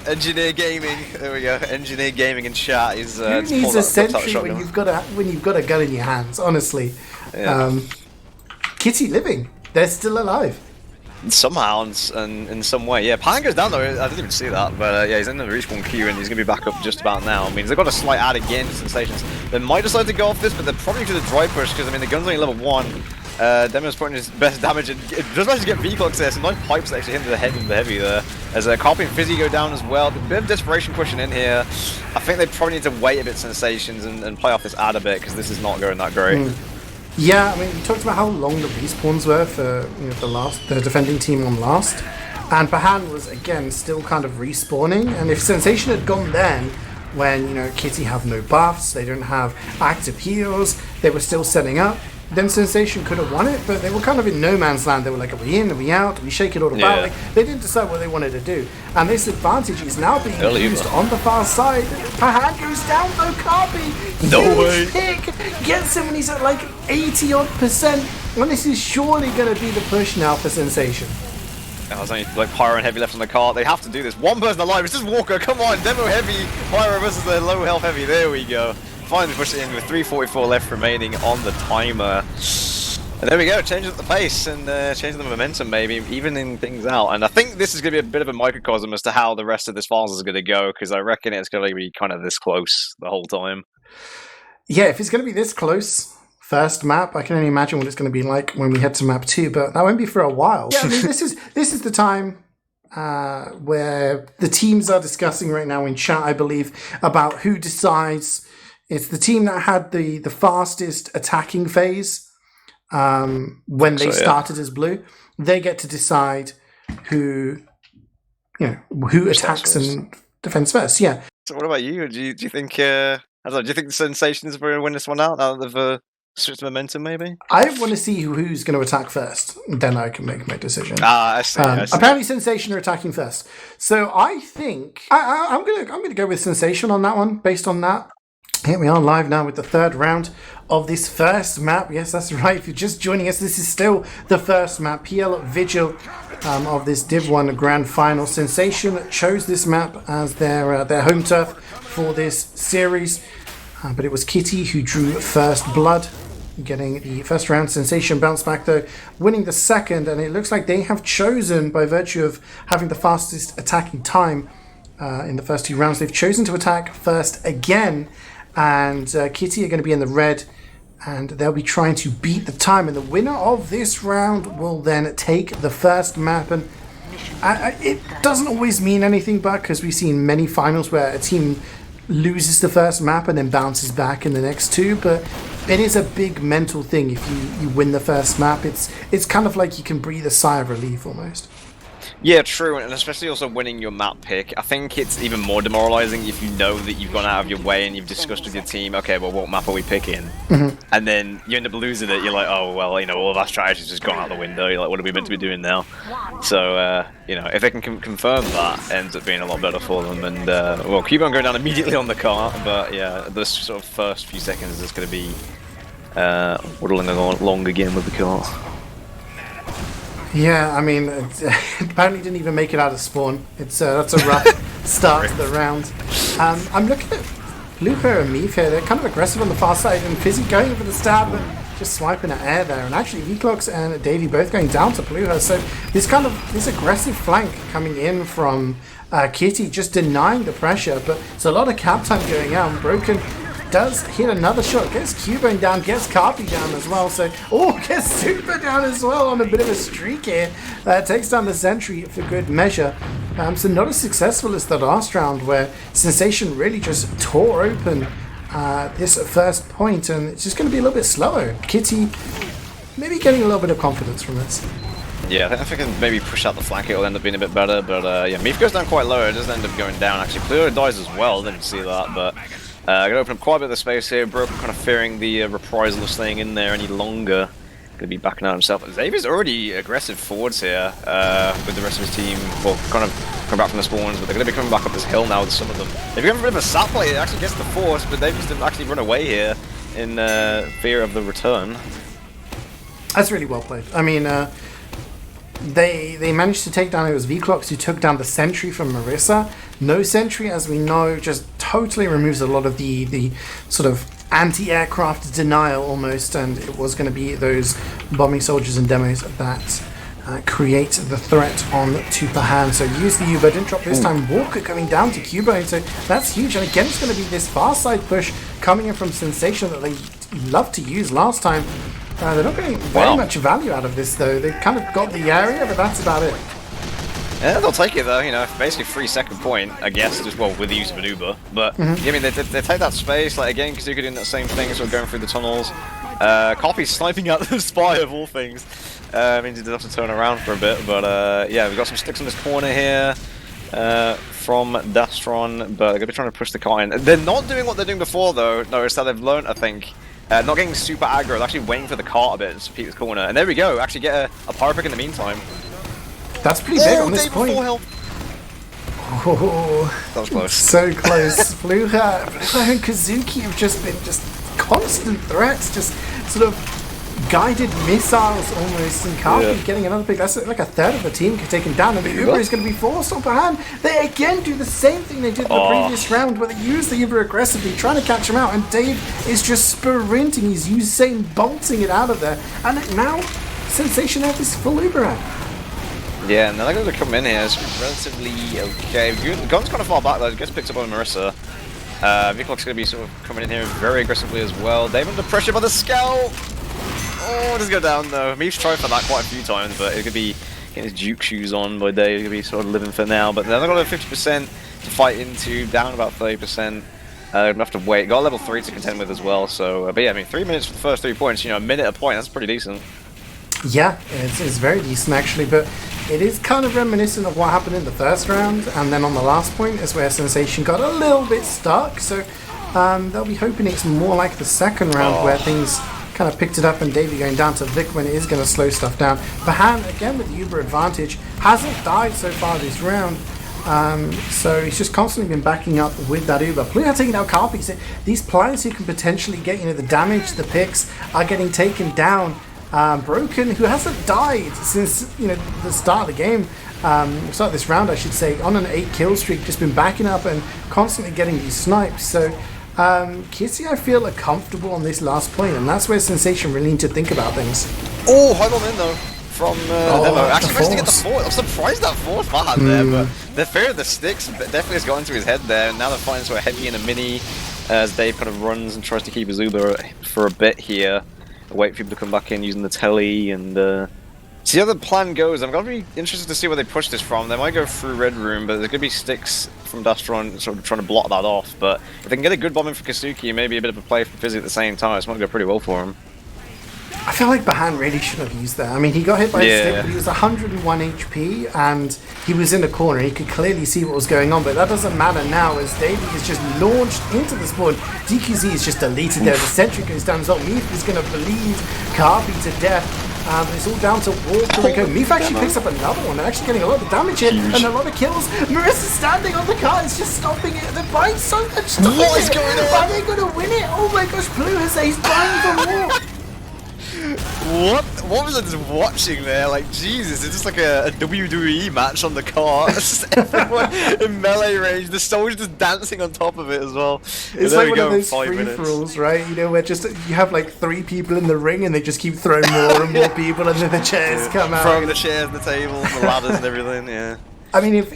Engineer Gaming, there we go. Engineer Gaming in chat is. Who needs a sentry when you've got a gun in your hands? Honestly, yeah. Kitty living, they're still alive. Somehow and in some way, yeah. Pan goes down though. I didn't even see that, but yeah, he's in the respawn queue and he's gonna be back up just about now. I mean, they've got a slight ad again to Sensations. They might decide to go off this, but they're probably going to dry push because I mean the gun's only level 1. Demo's putting his best damage and just managed to get Vigil there. Some nice pipes actually hitting the head of the heavy there. As Carpy and Fizzy go down as well. A bit of desperation pushing in here. I think they probably need to wait a bit Sensations and play off this ad a bit because this is not going that great. Yeah, I mean, we talked about how long the respawns were for the defending team on last, and Pahan was again still kind of respawning. And if Sensation had gone then, when Kitty have no buffs, they don't have active heals, they were still setting up, then Sensation could have won it. But they were kind of in no man's land. They were like, are we in? Are we out? Are we shake it all about? Like, they didn't decide what they wanted to do. And this advantage is now being used on the far side. Pahan goes down though, Carpy. No way. Pick gets him when he's at like 80-odd%. And this is surely going to be the push now for Sensation. Oh, there's only like Pyro and Heavy left on the cart. They have to do this. One person alive. It's just Walker. Come on, Demo Heavy. Pyro versus the low health Heavy. There we go. Finally push it in with 3:44 left remaining on the timer. And there we go. Changing up the pace and changing the momentum, maybe evening things out. And I think this is going to be a bit of a microcosm as to how the rest of this finals is going to go, because I reckon it's going to be kind of this close the whole time. Yeah, if it's going to be this close. First map, I can only imagine what it's going to be like when we head to map 2, but that won't be for a while. Yeah, I mean, this is the time where the teams are discussing right now in chat, I believe, about who decides. It's the team that had the fastest attacking phase when they started as blue. They get to decide who attacks and defends first. Yeah. So what about you? Do you think? I don't know. Do you think the Sensations are going to win this one out of switch momentum, maybe? I want to see who's going to attack first. Then I can make my decision. I see. Apparently, Sensation are attacking first. So I think I'm gonna go with Sensation on that one. Based on that, here we are live now with the third round of this first map. Yes, that's right. If you're just joining us, this is still the first map. PL Vigil of this Div 1 Grand Final. Sensation chose this map as their home turf for this series, but it was Kitty who drew first blood, getting the first round. Sensation bounced back though, winning the second, and it looks like they have chosen, by virtue of having the fastest attacking time in the first 2 rounds, they've chosen to attack first again, and Kitty are going to be in the red, and they'll be trying to beat the time, and the winner of this round will then take the first map. And it doesn't always mean anything, but because we've seen many finals where a team loses the first map and then bounces back in the next 2, but it is a big mental thing. If you win the first map, it's kind of like you can breathe a sigh of relief almost. Yeah, true, and especially also winning your map pick. I think it's even more demoralizing if you know that you've gone out of your way and you've discussed with your team, okay, well, what map are we picking? Mm-hmm. And then you end up losing it. You're like, oh, well, all of our strategy's just gone out the window. You're like, what are we meant to be doing now? So, if they can confirm that, it ends up being a lot better for them. And, well, Py-bun going down immediately on the cart, but yeah, the sort of first few seconds is going to be waddling along again with the cart. Yeah, I mean, apparently didn't even make it out of spawn. That's a rough start to the round. I'm looking at Luca and Meave here. They're kind of aggressive on the far side, and Fizzy going for the stab, but just swiping at air there. And actually, Vclox and Davey both going down to Pluha. So this aggressive flank coming in from Kitty, just denying the pressure. But it's a lot of cap time going out. And Broken does hit another shot, gets Cubone down, gets Carpy down as well, so gets Super down as well on a bit of a streak here. Takes down the Sentry for good measure. So not as successful as the last round, where Sensation really just tore open this first point, and it's just going to be a little bit slower. Kitty maybe getting a little bit of confidence from this. Yeah, I think if I can maybe push out the flank, it'll end up being a bit better, but yeah, Meave goes down quite low, it doesn't end up going down actually. Pluto dies as well, didn't see that, but gonna open up quite a bit of the space here. Broken kind of fearing the reprisal of staying in there any longer. Gonna be backing out himself. Xavier's already aggressive forwards here with the rest of his team. Well, kind of coming back from the spawns, but they're gonna be coming back up this hill now with some of them. If you have a bit of a sap play, it actually gets the force, but they just didn't actually run away here in fear of the return. That's really well played. I mean, they managed to take down, it was Vclox who took down the Sentry from Marissa. No Sentry, as we know, just totally removes a lot of the sort of anti-aircraft denial almost, and it was going to be those bombing soldiers and demos that create the threat on Tupahan. So use the U, but didn't drop this time. Walker coming down to Cubone, so that's huge. And again, it's going to be this far side push coming in from Sensation that they loved to use last time. They're not getting very much value out of this, though. They've kind of got the area, but that's about it. Yeah, they'll take it though, basically 3-second point, I guess, just with the use of an Uber. But, I mean, they take that space, like, again, Kazuka doing that same thing, sort of going through the tunnels. Copy sniping out the Spy of all things. I mean, he did have to turn around for a bit, but, yeah, we've got some sticks in this corner here from Dastron, but they're going to be trying to push the car in. They're not doing what they're doing before, though. Notice that they've learned, I think. Not getting super aggro, they're actually waiting for the cart a bit to peek this corner. And there we go, actually get a power pick in the meantime. That's pretty big on this point. Oh, that was close. So close. Pluha and Kazuki have just been constant threats, just sort of guided missiles almost, and Carpi getting another pick. That's like a third of the team taken down, and the Uber is going to be forced off behind. They again do the same thing they did in the previous round, where they use the Uber aggressively, trying to catch him out, and Dave is just sprinting. He's Usain bolting it out of there, and now Sensation have this full Uber out. Yeah, and they're going to come in here. It's relatively okay. Gun's kind of far back though. Gets picked up by Marissa. Vigil's going to be sort of coming in here very aggressively as well. Dave under pressure by the Scout. Oh, it does go down though. Meef's tried for that quite a few times, but it could be getting his Duke shoes on by Dave. He's going to be sort of living for now. But they've got a 50% to fight into, down about 30%. Gonna have to wait. Got a level 3 to contend with as well. So, but yeah, I mean, 3 minutes for the first 3 points. You know, a minute a point. That's pretty decent. Yeah, it's very decent actually, but it is kind of reminiscent of what happened in the first round, and then on the last point is where Sensation got a little bit stuck, so they'll be hoping it's more like the second round where things kind of picked it up and Davey going down to Vic when it is going to slow stuff down. Bahan, again with the Uber advantage, hasn't died so far this round, so he's just constantly been backing up with that Uber. Blue are taking out Carpi, so these players who can potentially get, you know, the damage, the picks, are getting taken down. Broken, who hasn't died since, you know, the start of the game, start of this round I should say, on an 8 kill streak, just been backing up and constantly getting these snipes. So Kiti, I feel, are comfortable on this last point, and that's where Sensation really need to think about things. Oh, hold on in though from Demo. Actually managed to get the fourth. I'm surprised that fourth had there, but the fear of the sticks definitely has got into his head there, and now they're fighting sort of heavy in a mini as Dave kind of runs and tries to keep his Uber for a bit here. Wait for people to come back in using the telly and see how the plan goes. I'm gonna be interested to see where they push this from. They might go through Red Room, but there's gonna be sticks from Dastron sort of trying to block that off. But if they can get a good bomb in for Kasuki, maybe a bit of a play for Fizzy at the same time, it's might go pretty well for him. I feel like Bahan really should have used that. I mean, he got hit by a stick, but he was 101 HP, and he was in the corner. He could clearly see what was going on, but that doesn't matter now, as Davey is just launched into the spawn. DQZ is just deleted there. The sentry goes down as well. Meef is going to bleed Carpi to death. It's all down to Walker and Co. Meef actually picks up another one. They're actually getting a lot of damage here and a lot of kills. Marissa's standing on the car. It's just stopping it. They're buying so much stuff. What is going on? Are they going to win it? Oh my gosh, Blue has said he's buying for more. What was I just watching there? Like, Jesus, it's just like a WWE match on the car. It's just everyone in melee range. The soldier just dancing on top of it as well. It's like one of those free-for-alls, right? You know, where just you have like 3 people in the ring and they just keep throwing more and more people, and then the chairs come out. Throwing the chairs, the tables, the ladders and everything, yeah. I mean, if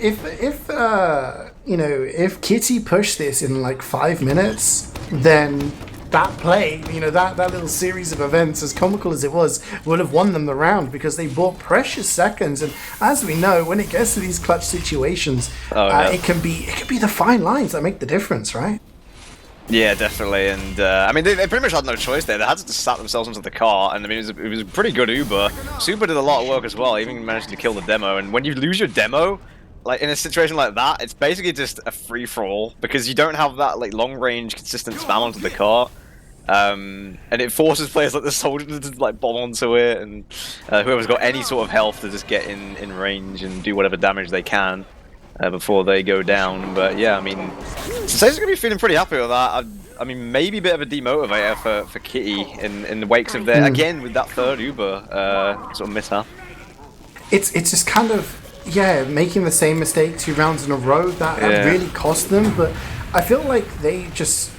you know, if Kiti pushed this in like 5 minutes, then that play, you know, that little series of events, as comical as it was, would have won them the round, because they bought precious seconds. And as we know, when it gets to these clutch situations, it can be the fine lines that make the difference, right? Yeah, definitely. And I mean, they pretty much had no choice there. They had to just slap themselves into the car, and I mean, it was a pretty good Uber. Super did a lot of work as well, even managed to kill the demo. And when you lose your demo, like in a situation like that, it's basically just a free-for-all, because you don't have that like long-range consistent spam onto the car. And it forces players like the soldier to just like bomb onto it, and whoever's got any sort of health to just get in range and do whatever damage they can before they go down. But yeah, I mean, Sensei's gonna be feeling pretty happy with that. I mean, maybe a bit of a demotivator for Kitty in the wakes of their, again with that third Uber sort of mishap. It's just kind of, yeah, making the same mistake 2 rounds in a row that really cost them. But I feel like they just,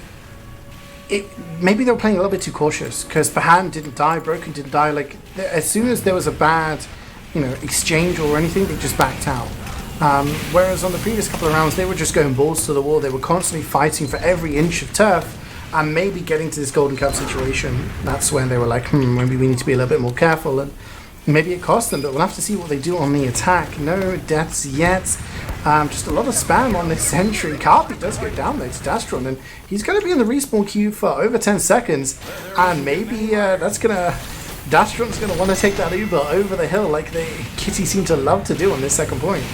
maybe they were playing a little bit too cautious, because Bahan didn't die, Broken didn't die. Like, as soon as there was a bad, you know, exchange or anything, they just backed out. Whereas on the previous couple of rounds, they were just going balls to the wall. They were constantly fighting for every inch of turf, and maybe getting to this Golden Cup situation, that's when they were like, maybe we need to be a little bit more careful, and maybe it cost them. But we'll have to see what they do on the attack. No deaths yet. Just a lot of spam on this sentry. Carpi does go down there to Dastron, and he's going to be in the respawn queue for over 10 seconds, and maybe Dastron's going to want to take that Uber over the hill like Kitty seem to love to do on this second point.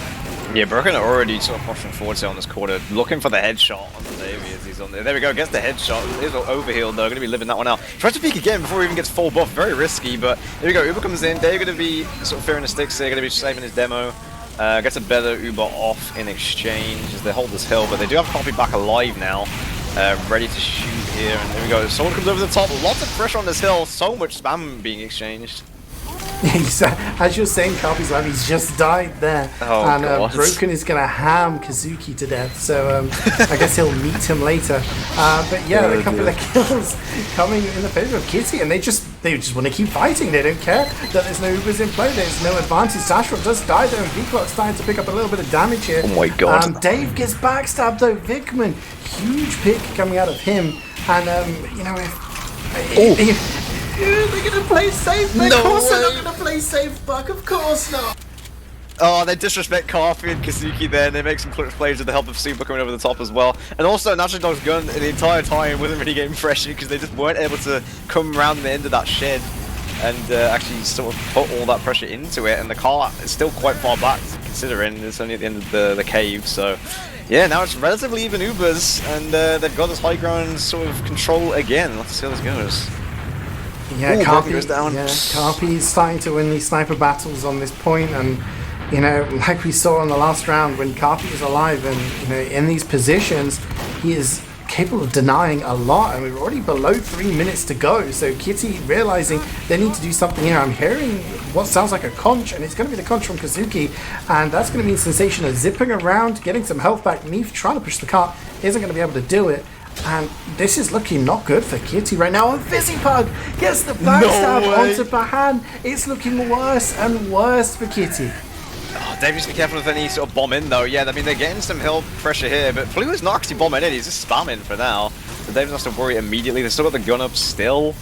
Yeah, Broken are already sort of pushing forward here on this quarter, looking for the headshot on the Davey as he's on there. There we go, gets the headshot. He's overhealed though, going to be living that one out. Tries to peek again before he even gets full buff, very risky, but there we go, Uber comes in. They're going to be sort of fearing the sticks here, going to be saving his demo. Gets a better Uber off in exchange as they hold this hill, but they do have Copy back alive now. ready to shoot here, and there we go. Someone comes over the top, lots of pressure on this hill, so much spam being exchanged. As you're saying, Carpy's live, he's just died there. Oh, and God. Broken is going to ham Kazuki to death, so I guess he'll meet him later. But yeah, a couple of kills coming in the favor of Kitty, and they just want to keep fighting. They don't care that there's no Ubers in play, there's no advantage. Dashrock does die though, and Vigil's starting to pick up a little bit of damage here. Oh my God. Dave gets backstabbed though. Vikman, huge pick coming out of him, and you know, if they're gonna play safe. Of course they're not gonna play safe, Buck. Of course not. Oh, they disrespect Carpy and Kazuki there, and they make some clutch plays with the help of Super coming over the top as well. And also, Natural Dog's gun the entire time wasn't really getting pressure because they just weren't able to come around the end of that shed and actually sort of put all that pressure into it. And the car is still quite far back, considering it's only at the end of the cave. So, yeah, now it's relatively even Ubers, and they've got this high ground sort of control again. Let's see how this goes. Yeah, Ooh, Carpy goes down. Yeah, Carpy's starting to win these sniper battles on this point, and you know, like we saw in the last round, when Carpy is alive and you know in these positions, he is capable of denying a lot, and we're already below 3 minutes to go. So Kitty realizing they need to do something here. I'm hearing what sounds like a conch, and it's going to be the conch from Kazuki, and that's going to mean Sensation is zipping around, getting some health back. Neef trying to push the cart, isn't going to be able to do it. And this is looking not good for Kitty right now. And Fizzipug gets the backstab onto Bahan. It's looking worse and worse for Kitty. Oh, Dave needs to be careful with any sort of bomb in though. Yeah, I mean they're getting some hill pressure here, but Blue is not actually bombing in, he's just spamming for now. So Dave doesn't have to worry immediately. They've still got the gun up still.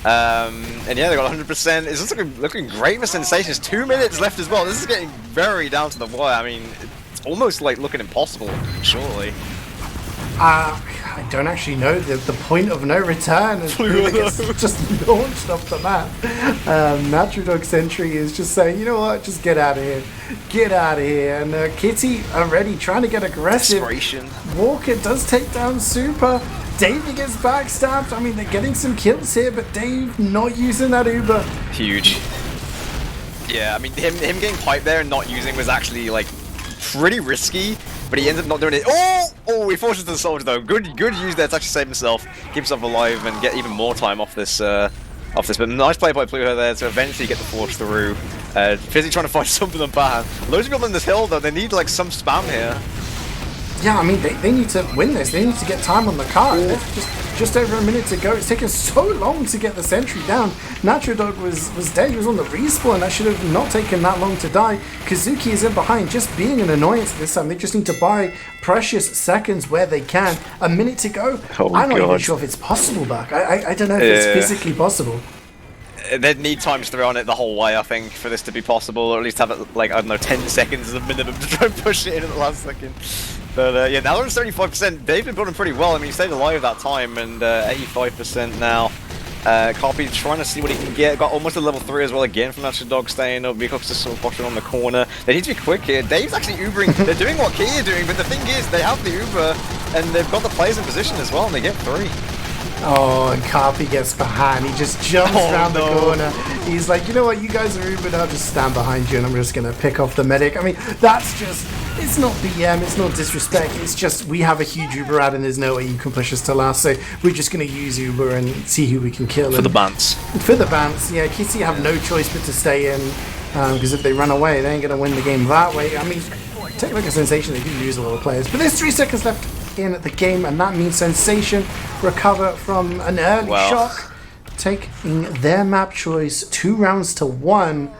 And yeah, they got 100%. It's just looking great for Sensations. 2 minutes left as well. This is getting very down to the wire. I mean, it's almost like looking impossible, surely. I don't actually know the point of no return as Blue gets just launched off the map. Natural Dog Sentry is just saying, you know what, just get out of here. Get out of here. And Kitty already trying to get aggressive. Desperation. Walker does take down Super. Davey gets backstabbed. I mean, they're getting some kills here, but Dave not using that Uber. Huge. Yeah, I mean, him getting piped there and not using was actually, like, pretty risky. But he ends up not doing it. Oh, he forces the soldier though. Good use there to actually save himself, keep himself alive, and get even more time off this. But nice play by Pluto there to eventually get the force through. Fizzy trying to find something on Bahan. Loads of people on this hill though. They need like some spam here. Yeah, I mean they need to win this. They need to get time on the card. Just over a minute to go. It's taken so long to get the sentry down. Natural Dog was dead. He was on the respawn. That should have not taken that long to die. Kazuki is in behind, just being an annoyance this time. They just need to buy precious seconds where they can. A minute to go. I'm not even sure if it's possible, Buck. I don't know if it's physically possible. They'd need times 3 on it the whole way, I think, for this to be possible, or at least have it, like, I don't know, 10 seconds as a minimum to try and push it in at the last second. But yeah, now they're at 75%. They've been building pretty well. I mean, he stayed alive that time, and 85% now. Carpy trying to see what he can get. Got almost a level 3 as well again from Natural Dog staying up. Wiethoofd just sort of watching on the corner. They need to be quick here. Dave's actually Ubering. They're doing what Key are doing, but the thing is, they have the Uber, and they've got the players in position as well, and they get 3. Oh, and Carpy gets behind. He just jumps around the corner. He's like, you know what, you guys are Ubered, I'll just stand behind you and I'm just going to pick off the medic. I mean, that's just, it's not BM, it's not disrespect. It's just, we have a huge Uber out and there's no way you can push us to last. So we're just going to use Uber and see who we can kill. For the bants. For the bants, yeah. Kitty have no choice but to stay in because if they run away, they ain't going to win the game that way. I mean, take a look at Sensation, they do lose a lot of players. But there's 3 seconds left in the game, and that means Sensation recover from an early shock, taking their map choice 2 rounds to 1.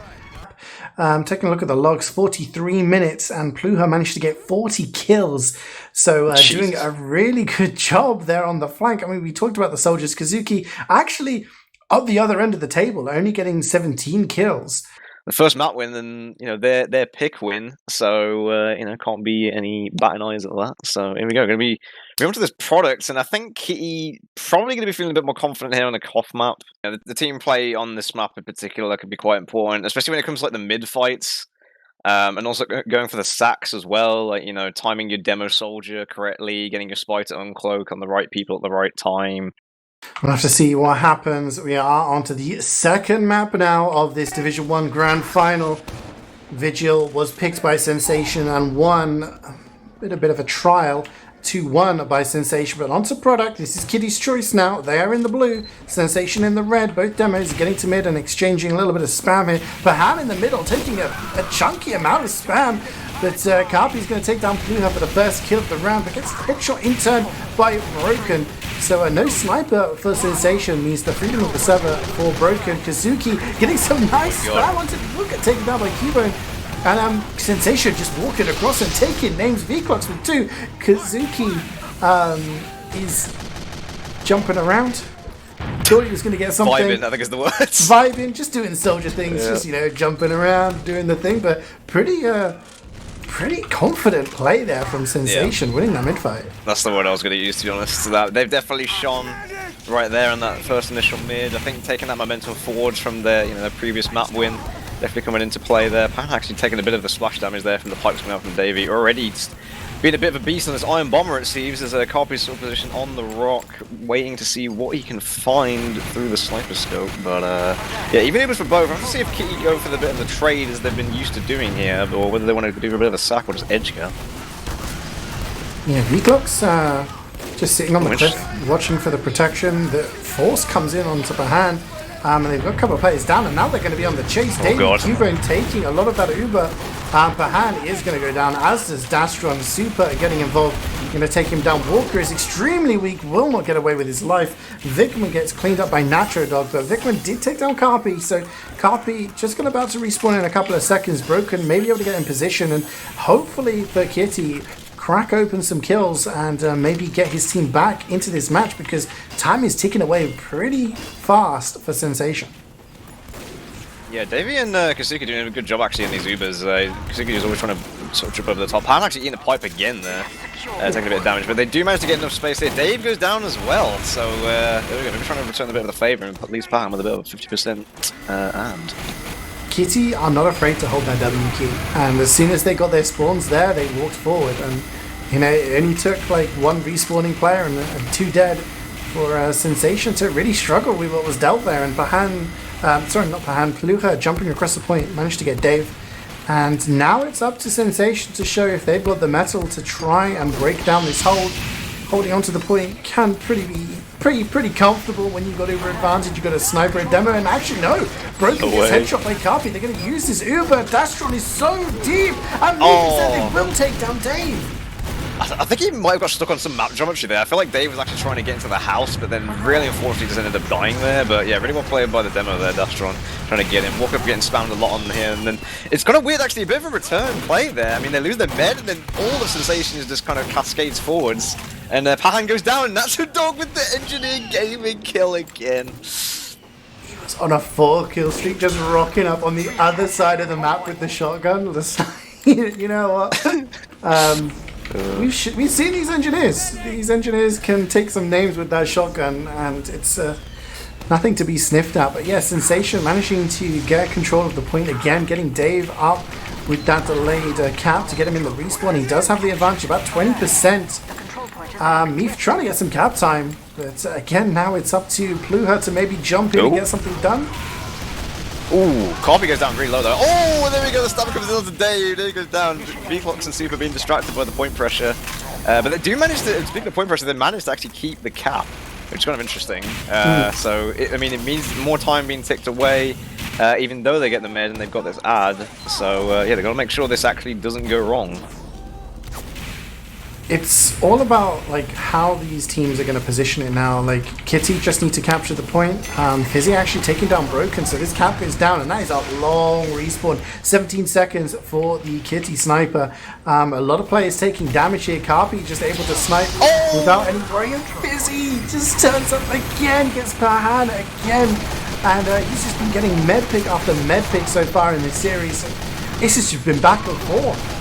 Taking a look at the logs, 43 minutes, and Pluha managed to get 40 kills. So doing a really good job there on the flank. I mean, we talked about the soldiers. Kazuki actually at the other end of the table, only getting 17 kills. The first map win, and you know their pick win, so you know can't be any batting eyes at that. So here we go. Going to be on to this product, and I think Kitty probably going to be feeling a bit more confident here on the Koth map. You know, the team play on this map in particular could be quite important, especially when it comes to like the mid fights, and also going for the sacks as well. Like you know, timing your demo soldier correctly, getting your spy to uncloak on the right people at the right time. We'll have to see what happens. We are on to the second map now of this Division 1 Grand Final. Vigil was picked by Sensation and won a bit of a trial 2-1 by Sensation, but onto Product. This is Kitty's choice now. They are in the blue, Sensation in the red. Both demos getting to mid and exchanging a little bit of spam here. Bahan in the middle, taking a chunky amount of spam. But Karpi's going to take down Pluha for the first kill of the round, but gets headshot in turn by Broken. So no sniper for Sensation means the freedom of the server for Broken. Kazuki getting some nice spam onto Luka, taken down by Cubone. And Sensation just walking across and taking names. V-Clocks with 2. Kazuki is jumping around. Thought he was going to get something. Vibing, I think is the word. Vibing, just doing soldier things, just, you know, jumping around, doing the thing. But pretty confident play there from Sensation, winning that mid-fight. That's the word I was going to use, to be honest. They've definitely shone right there in that first initial mid. I think taking that momentum forwards from their, their previous map win, definitely coming into play there. Pan actually taking a bit of the splash damage there from the pipes coming out from Davey. Already being a bit of a beast on this Iron Bomber, it seems. There's a Carpi's still position on the rock, waiting to see what he can find through the sniper scope. But yeah, even if it was for both, I have to see if Kitty go for the bit of the trade as they've been used to doing here, or whether they want to do a bit of a sack or just edge go. Yeah, V-Clocks just sitting on the cliff, watching for the protection. The force comes in onto Bahan. And they've got a couple of players down, and now they're going to be on the chase. Davey Cubone taking a lot of that Uber. Bahan is going to go down, as does Dastron. Super getting involved. Going to take him down. Walker is extremely weak, will not get away with his life. Vikman gets cleaned up by Natro Dog, but Vikman did take down Karpi, so Karpi just going about to respawn in a couple of seconds. Broken, maybe able to get in position, and hopefully for Kitty, crack open some kills and maybe get his team back into this match, because time is ticking away pretty fast for Sensation. Yeah, Davey and Kazuki doing a good job actually in these Ubers. Kazuki is always trying to sort of jump over the top. Han actually eating the pipe again there, taking a bit of damage, but they do manage to get enough space here. Dave goes down as well, so there we go. They're trying to return a bit of the favour and at least Pan with a bit of 50% and. Kitty are not afraid to hold their W key, and as soon as they got their spawns there, they walked forward, and it only took like one respawning player and 2 dead for Sensation to really struggle with what was dealt there. And Pahan, sorry, not Pahan, Pluha jumping across the point, managed to get Dave. And now it's up to Sensation to show if they've got the metal to try and break down this hold. Holding onto the point can be pretty comfortable when you've got Uber advantage. You've got a sniper, a demo, and actually no, Broken gets headshot by Karpi. They're going to use this Uber. Dastron is so deep, and maybe said they will take down Dave. I think he might have got stuck on some map geometry there. I feel like Dave was actually trying to get into the house, but then really unfortunately just ended up dying there. But yeah, really well played by the demo there, Dastron, trying to get him. Walker getting spammed a lot on him, and then it's kind of weird actually, a bit of a return play there. I mean, they lose their med, and then all the sensations just kind of cascades forwards. And Pahan goes down, and that's a dog with the engineer gaming kill again. On a 4-kill streak, just rocking up on the other side of the map with the shotgun. You know what? We've seen these engineers. These engineers can take some names with that shotgun, and it's nothing to be sniffed at. But yeah, Sensation managing to get control of the point again, getting Dave up with that delayed cap to get him in the respawn. He does have the advantage, about 20%. Meef trying to get some cap time, but again, now it's up to Pluha to maybe jump in and get something done. Ooh, Carpi goes down really low though. Oh, there we go, the stab comes in today. There he goes down. V-Clocks and Super being distracted by the point pressure. But they do manage to, speaking of point pressure, they managed to actually keep the cap, which is kind of interesting. So, it means more time being ticked away, even though they get the med and they've got this ad. So, yeah, they've got to make sure this actually doesn't go wrong. It's all about like how these teams are going to position it now. Like Kitty just need to capture the point. Fizzy actually taking down Broken, so this cap is down, and that is a long respawn. 17 seconds for the Kitty sniper. A lot of players taking damage here. Karpi just able to snipe without any worry. And Fizzy just turns up again, gets Pahan again, and he's just been getting med pick after med pick so far in this series. This has just been back and forth.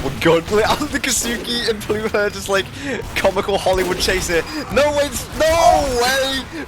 Oh my god, the Kazuki and Pluha just like comical Hollywood chaser. No way!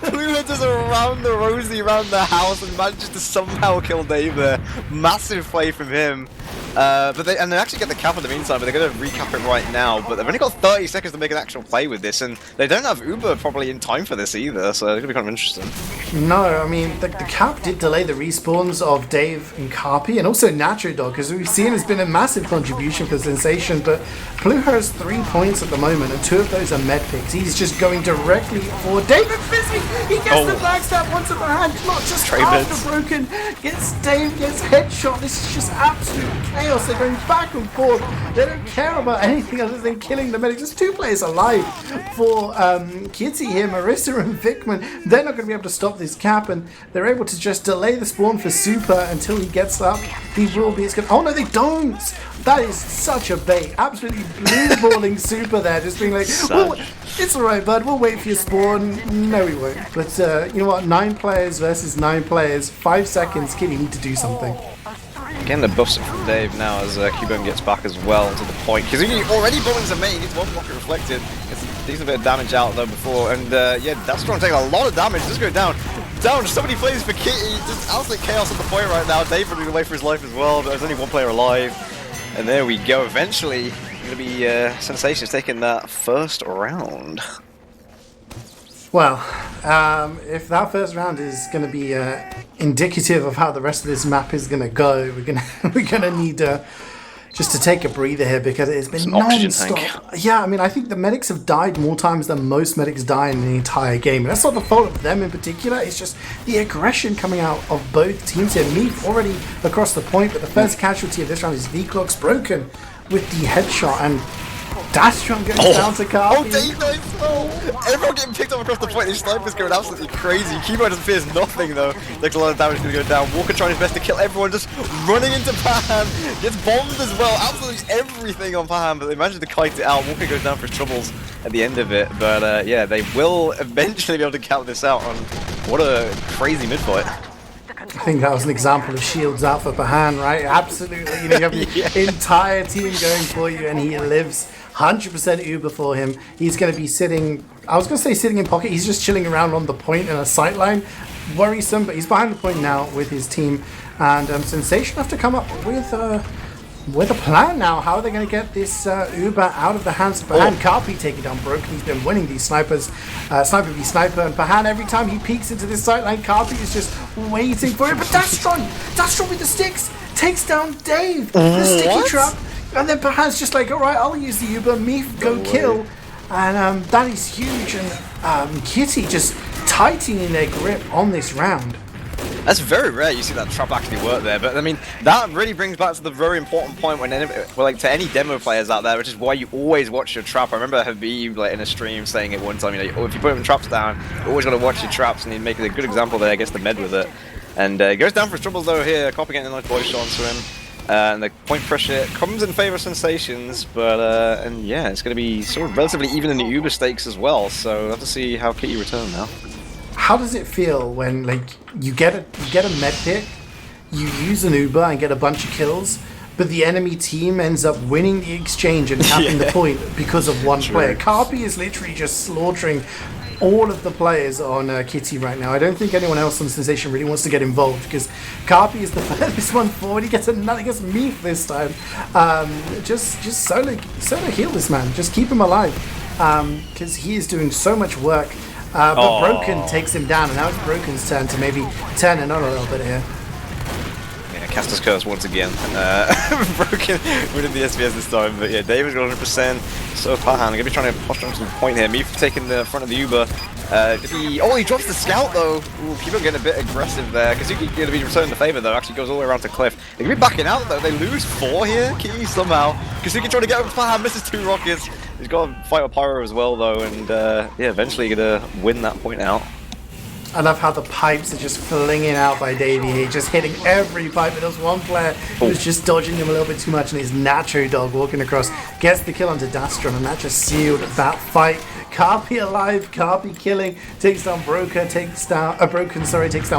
Pluha does a round the Rosie around the house and manages to somehow kill Dave there. Massive play from him. But they actually get the cap in the meantime, but they're going to recap it right now. But they've only got 30 seconds to make an actual play with this, and they don't have Uber probably in time for this either, so it's going to be kind of interesting. No, I mean, the cap did delay the respawns of Dave and Carpy, and also Nacho Dog, because we've seen has been a massive contribution for Sensation, but Blue has 3 points at the moment, and 2 of those are med picks. He's just going directly for David Fizzy. He gets the backstab once at the hand, not just after Broken. Gets Dave, gets headshot. This is just absolute chaos. They're going back and forth. They don't care about anything other than killing the medics. Just 2 players alive for Kitty here, Marissa and Vickman. They're not going to be able to stop this cap, and they're able to just delay the spawn for Super until he gets up. He will be. Oh no, they don't. That is such a bait. Absolutely blue balling Super there, just being like, well, it's alright, bud, we'll wait for your spawn. No, we won't. But you know what? 9 players versus 9 players. 5 seconds. Kitty need to do something. Getting the buffs from Dave now as Cubone gets back as well to the point. Because he already bowling's a mate, he gets 1 rocket reflected. Gets a decent bit of damage out though before. And yeah, that's strong taking a lot of damage. Just go down. Down, so many plays for Kitty. Just absolute chaos at the point right now. Dave running away for his life as well, but there's only 1 player alive. And there we go. Eventually, going to be Sensations taking that first round. Well, if that first round is going to be indicative of how the rest of this map is going to go, we're gonna need just to take a breather here, because it's been non-stop. Yeah, I mean, I think the medics have died more times than most medics die in the entire game. And that's not the fault of them in particular. It's just the aggression coming out of both teams here. Meath already across the point, but the first casualty of this round is V-Clock's Broken with the headshot, and Dastron goes down to Carpy. Oh, Dave dies! Everyone getting picked up across the point. These snipers going absolutely crazy. Kimo just fears nothing though. Takes a lot of damage to go down. Walker trying his best to kill everyone, just running into Paham. Gets bombed as well. Absolutely everything on Paham, but they managed to kite it out. Walker goes down for his troubles at the end of it. But yeah, they will eventually be able to count this out on what a crazy mid-fight. I think that was an example of shields out for Bahan, right? Absolutely. You know, you have the entire team going for you, and he lives 100% Uber for him. He's going to be sitting, I was going to say sitting in pocket, he's just chilling around on the point in a sight line. Worrisome, but he's behind the point now with his team. And Sensation have to come up with a plan now. How are they going to get this Uber out of the hands of Bahan? Carpy taking down Broken. He's been winning these snipers, sniper v sniper, and Bahan, every time he peeks into this sight line, Carpy is just waiting for it. But Dastron with the sticks takes down Dave, the sticky trap. And then Bahan's just like, alright, I'll use the Uber, Meath, go kill. And that is huge. And Kitty just tightening their grip on this round. That's very rare you see that trap actually work there, but I mean, that really brings back to the very important point when to any demo players out there, which is why you always watch your trap. I remember Habib in a stream saying it one time, you know, if you put traps down, you always got to watch your traps, and he makes a good example there, gets the med with it. And he goes down for his troubles though here, Copper getting a nice body shot onto him. And the point pressure comes in favor of Sensations, but and yeah, it's going to be sort of relatively even in the Uber stakes as well, so we'll have to see how Kitty return now. How does it feel when, like, you get a med pick, you use an Uber and get a bunch of kills, but the enemy team ends up winning the exchange and tapping the point because of one player? Carpy is literally just slaughtering all of the players on Kitty right now. I don't think anyone else on Sensation really wants to get involved, because Carpy is the furthest one forward. He gets another, he gets Meath this time. Just solo heal this man. Just keep him alive, because he is doing so much work. But Broken takes him down, and now it's Broken's turn to maybe turn it on a little bit here. Yeah, Caster's Curse once again. Broken winning the SBS this time, but yeah, David's got 100%. So Pahan, going to be trying to push on some point here. Meath taking the front of the Uber. He drops the scout though. Ooh, people getting a bit aggressive there. Kazuki going to be returning the favor though. Actually goes all the way around to Cliff. They're going to be backing out though. They lose 4 here. Key somehow. Kazuki trying to get over to Pahan, misses 2 rockets. He's got to fight with Pyro as well though, and yeah, eventually going to win that point out. I love how the pipes are just flinging out by Davey here, just hitting every pipe. But there's one player who's just dodging him a little bit too much, and his Nacho Dog walking across gets the kill onto Dastron, and that just sealed that fight. Carpy alive, Carpy killing, takes down Broken, takes down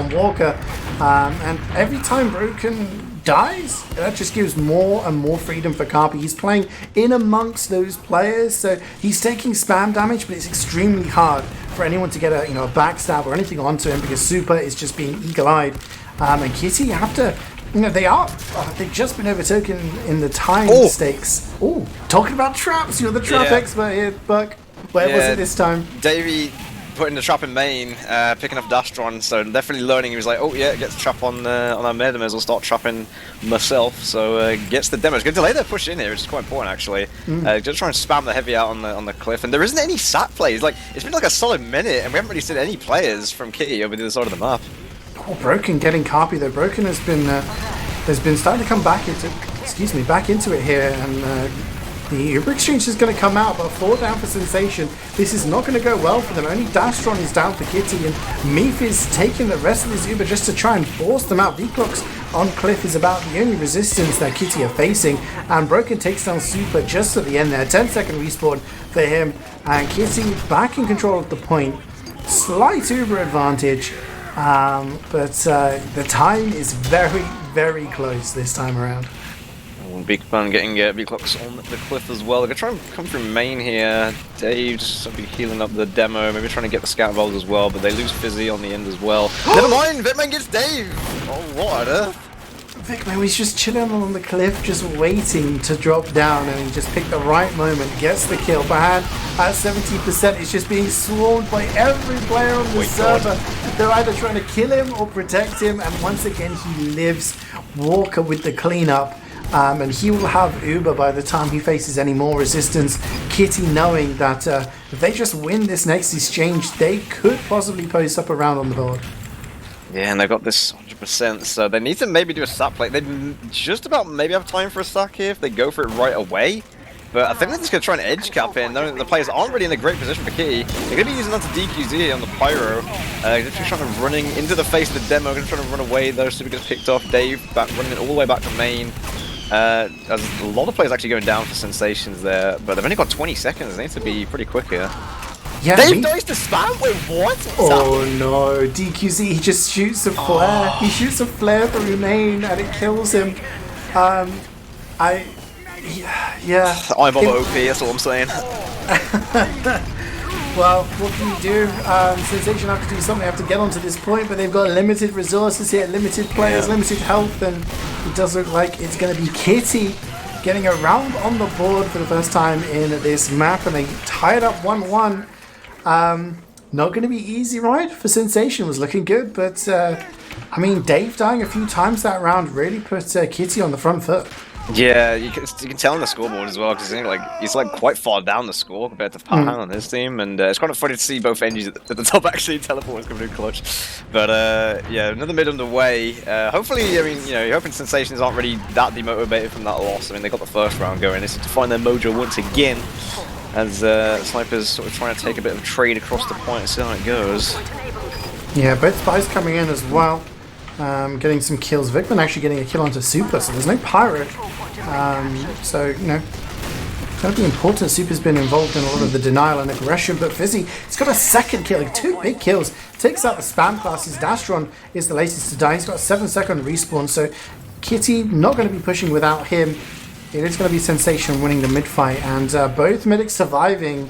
Walker, and every time Broken dies, that just gives more and more freedom for Carpy. He's playing in amongst those players, so he's taking spam damage, but it's extremely hard for anyone to get a backstab or anything onto him, because Super is just being eagle-eyed. And Kitty have to No, they are. They've just been overtaken in the time stakes. Oh, talking about traps. You're the trap expert here, Buck. Where was it this time? Davey putting the trap in main, picking up Dastron, so definitely learning. He was like, oh yeah, gets the trap on our mid, I may as well start trapping myself. So gets the demo. It's going to delay their push in here, which is quite important actually. Just try and spam the heavy out on the cliff, and there isn't any sat plays. Like, it's been like a solid minute, and we haven't really seen any players from Kitty over the other side of the map. Oh, Broken getting Carpy though. Broken has been starting to come back into it here, and the Uber exchange is going to come out, but 4 down for Sensation. This is not going to go well for them. Only Dastron is down for Kitty, and Meef is taking the rest of his Uber just to try and force them out. V-Clocks on Cliff is about the only resistance that Kitty are facing, and Broken takes down Super just at the end there. 10-second respawn for him, and Kitty back in control at the point. Slight Uber advantage, but the time is very, very close this time around. Py-bun getting V-Clocks on the cliff as well. They're going to try and come through main here. Dave just healing up the demo, maybe trying to get the scout involved as well, but they lose Fizzy on the end as well. Never mind, Vitman gets Dave! Oh, what on earth? Vitman was just chilling on the cliff, just waiting to drop down, and he just picked the right moment, gets the kill. Bahan at 70% is just being swarmed by every player on the server. They're either trying to kill him or protect him, and once again he lives. Walker with the cleanup. And he will have Uber by the time he faces any more resistance. Kitty knowing that if they just win this next exchange, they could possibly post up a round on the board. Yeah, and they've got this 100%, so they need to maybe do a stack play. They just about maybe have time for a stack here if they go for it right away. But I think they're just going to try and edge cap in, knowing that the players aren't really in a great position for Kitty. They're going to be using that to DQZ on the Pyro. They're just trying to running into the face of the demo, going to try to run away though, so we gets picked off. Dave back running it all the way back to main. There's a lot of players actually going down for Sensations there, but they've only got 20 seconds. They need to be pretty quick here. Yeah, Dave dies to spam? Wait, what? Oh no, DQZ, he just shoots a flare. He shoots a flare through main and it kills him. Yeah. I'm on OP, that's all I'm saying. Well, what can you do? Sensation have to do something, have to get onto this point, but they've got limited resources here, limited players, limited health, and it does look like it's going to be Kitty getting a round on the board for the first time in this map, and they tie it up 1-1. Not going to be easy, right? For Sensation was looking good, but I mean, Dave dying a few times that round really put Kitty on the front foot. Yeah, you can tell on the scoreboard as well, because he's like quite far down the score compared to Pahan on his team, and it's kind of funny to see both engines at the top actually teleports coming in clutch. But yeah, another mid underway. Hopefully, I mean, you know, you're hoping Sensations aren't really that demotivated from that loss. I mean, they got the first round going. They seem to find their mojo once again, as Snipers sort of trying to take a bit of trade across the point and see how it goes. Yeah, both spies coming in as well. Getting some kills. Vikman actually getting a kill onto Super, so there's no Pyro. So, you know, it's going to be important. Super's been involved in a lot of the denial and aggression, but Fizzy, he's got a second kill, like 2 big kills. Takes out the spam classes. Dastron is the latest to die. He's got a 7-second respawn, so Kitty not going to be pushing without him. It is going to be Sensation winning the mid-fight, and both medics surviving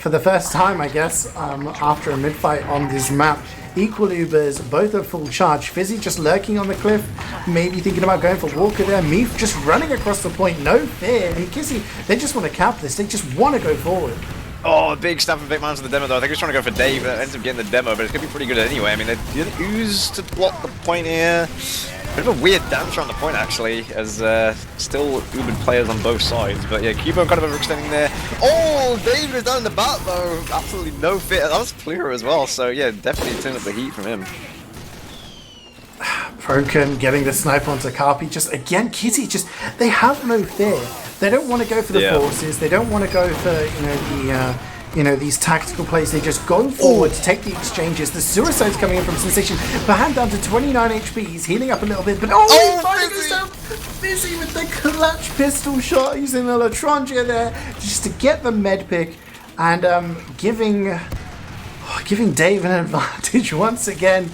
for the first time, I guess, after a mid-fight on this map. Equal Ubers, both at full charge. Fizzy just lurking on the cliff, maybe thinking about going for Walker there. Meef just running across the point, no fear. And Kissy, they just want to cap this, they just want to go forward. Oh, big stab from Big Man to the demo though. I think he's trying to go for Dave, but ends up getting the demo, but it's going to be pretty good anyway. I mean, they didn't use to block the point here. Bit of a weird dance around the point actually, as still Ubered players on both sides. But yeah, Cubone kind of overextending there. Oh, Dave is down in the back though. Absolutely no fit. That was Plura as well, so yeah, definitely turn up the heat from him. Broken getting the snipe onto Carpy. Just again, Kitty, they have no fear. They don't want to go for the forces. They don't want to go for these tactical plays. They just go forward to take the exchanges. The suicide's coming in from Sensation. Bahan down to 29 HP. He's healing up a little bit, but he's finding himself busy with the clutch pistol shot using the Latrangia there just to get the med pick and giving Dave an advantage once again.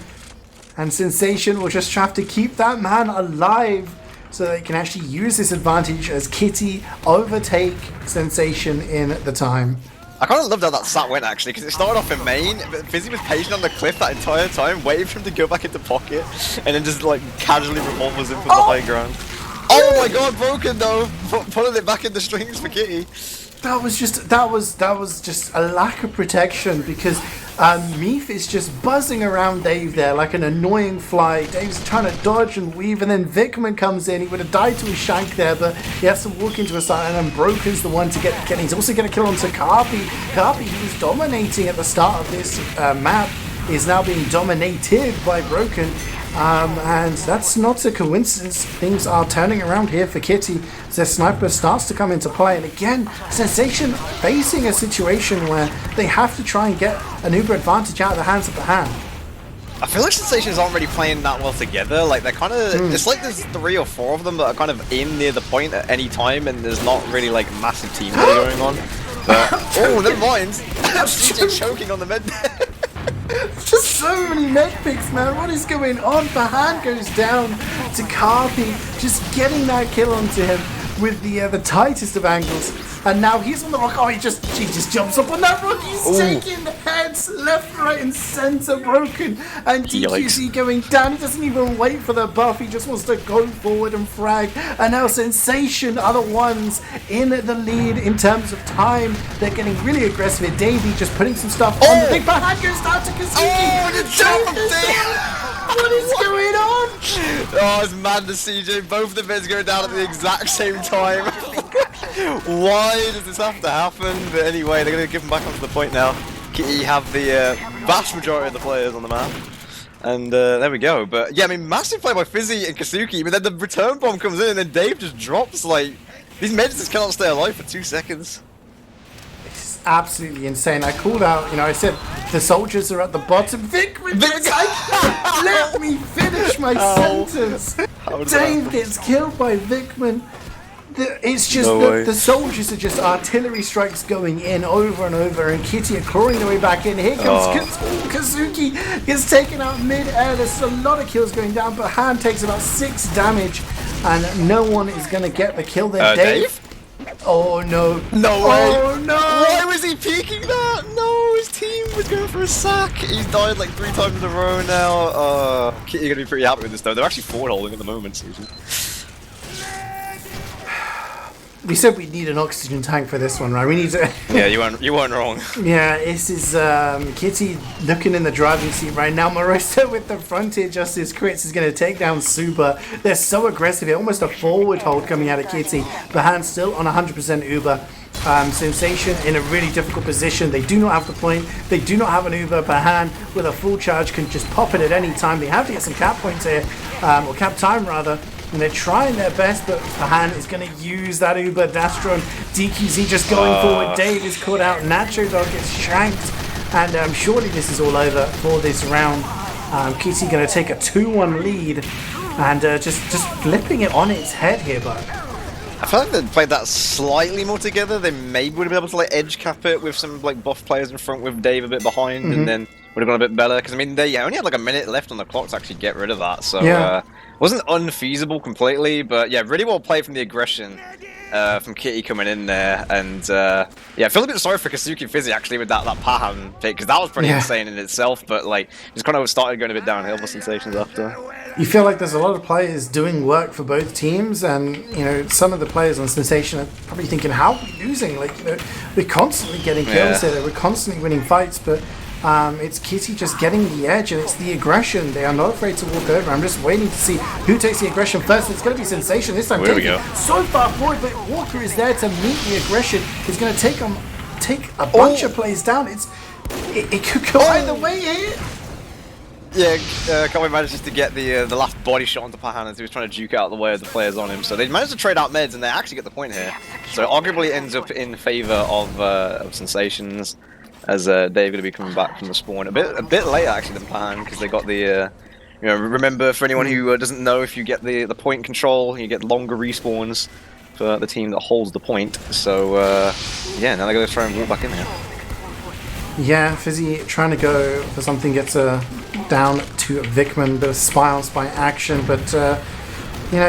And Sensation will just have to keep that man alive so they can actually use this advantage as Kitty overtake Sensation in the time. I kind of loved how that sat went actually, because it started off in main, but Fizzy was patient on the cliff that entire time, waiting for him to go back into pocket, and then just like casually revolvers in from the high ground. Oh my god, broken though! Pulling it back in the strings for Kitty. That was just a lack of protection, because Meath is just buzzing around Dave there like an annoying fly. Dave's trying to dodge and weave, and then Vikman comes in. He would have died to his shank there, but he has to walk into a side, and then Broken's the one to get. He's also going to kill onto Carpi. Carpi, who was dominating at the start of this map, is now being dominated by Broken. And that's not a coincidence. Things are turning around here for Kitty. Their sniper starts to come into play, and again, Sensation facing a situation where they have to try and get an uber advantage out of the hands of the hand. I feel like Sensations aren't really playing that well together. Like they're kind of, it's like there's 3 or 4 of them that are kind of in near the point at any time, and there's not really like massive team play going on. But oh, never mind. CJ choking on the med. Just so many med picks, man. What is going on? Bahan goes down to Carpi, just getting that kill onto him with the tightest of angles. And now he's on the rock. Oh, he just jumps up on that rock. He's taking heads left, right, and center. Broken. And DQC going down. He doesn't even wait for the buff. He just wants to go forward and frag. And now Sensation are the ones in the lead in terms of time. They're getting really aggressive here. Davey just putting some stuff on the thing. Bahan goes down to Kazuki. Oh, the jump of Dave! What is going on? Oh, it's mad to CJ. Both of the beds go down at the exact same time. Why does this have to happen? But anyway, they're going to give him back onto the point now. Kitty have the vast majority of the players on the map. And there we go. But yeah, I mean, massive play by Fizzy and Kazuki. But then the return bomb comes in and then Dave just drops. Like, these meds just cannot stay alive for 2 seconds. It's absolutely insane. I called out, I said the soldiers are at the bottom. Vikman, let me finish my sentence. Dave gets killed by Vikman. It's just the soldiers are just artillery strikes going in over and over, and Kitty are clawing their way back in. Here comes Kazuki, gets taken out mid-air. There's a lot of kills going down, but Han takes about 6 damage, and no one is going to get the kill there. Dave? Oh no. No way. Oh no. Why was he peeking that? No, his team was going for a sack. He's died like 3 times in a row now. Kitty are going to be pretty happy with this though. They're actually forward holding at the moment, Susan. We said we need an oxygen tank for this one, right? We need to. Yeah, you weren't wrong. Yeah, this is Kitty looking in the driving seat right now. Marissa with the frontier justice crits is going to take down Super. They're so aggressive. Almost a forward hold coming out of Kitty. Bahan still on 100% Uber. Sensation in a really difficult position. They do not have the point. They do not have an Uber. Bahan with a full charge can just pop it at any time. They have to get some cap points here, or cap time rather. And they're trying their best, but Bahan is going to use that Uber. Dastron, DQZ just going forward. Dave is caught out. Nacho Dog gets shanked. And surely this is all over for this round. Kitty going to take a 2-1 lead. And just flipping it on its head here, but I feel like they played that slightly more together. They maybe would have been able to like edge cap it with some like buff players in front with Dave a bit behind, and then would have gone a bit better. Because I mean, they only had like a minute left on the clock to actually get rid of that, so wasn't unfeasible completely. But yeah, really well played from the aggression from Kitty coming in there, and yeah, I feel a bit sorry for Kazuki and Fizzy actually with that Pahan pick, because that was pretty insane in itself. But like, just kind of started going a bit downhill for Sensations after. You feel like there's a lot of players doing work for both teams, and some of the players on Sensation are probably thinking, how are we losing? Like, we're constantly getting kills here, we're constantly winning fights, but it's Kitty just getting the edge, and it's the aggression. They are not afraid to walk over. I'm just waiting to see who takes the aggression first. It's going to be Sensation this time. There we go. So far forward, but Walker is there to meet the aggression. He's going to take a bunch of plays down. It could go either way here. Yeah, Conway manages to get the last body shot onto Pahan as he was trying to duke out the way of the players on him. So they managed to trade out meds, and they actually get the point here. So it arguably ends up in favour of Sensations, as Dave going to be coming back from the spawn a bit later actually than Pahan, because they got the remember, for anyone who doesn't know, if you get the point control, you get longer respawns for the team that holds the point. So yeah, now they're going to try and walk back in there. Yeah, Fizzy trying to go for something, gets down to Vikman, bit of spy on spy action, but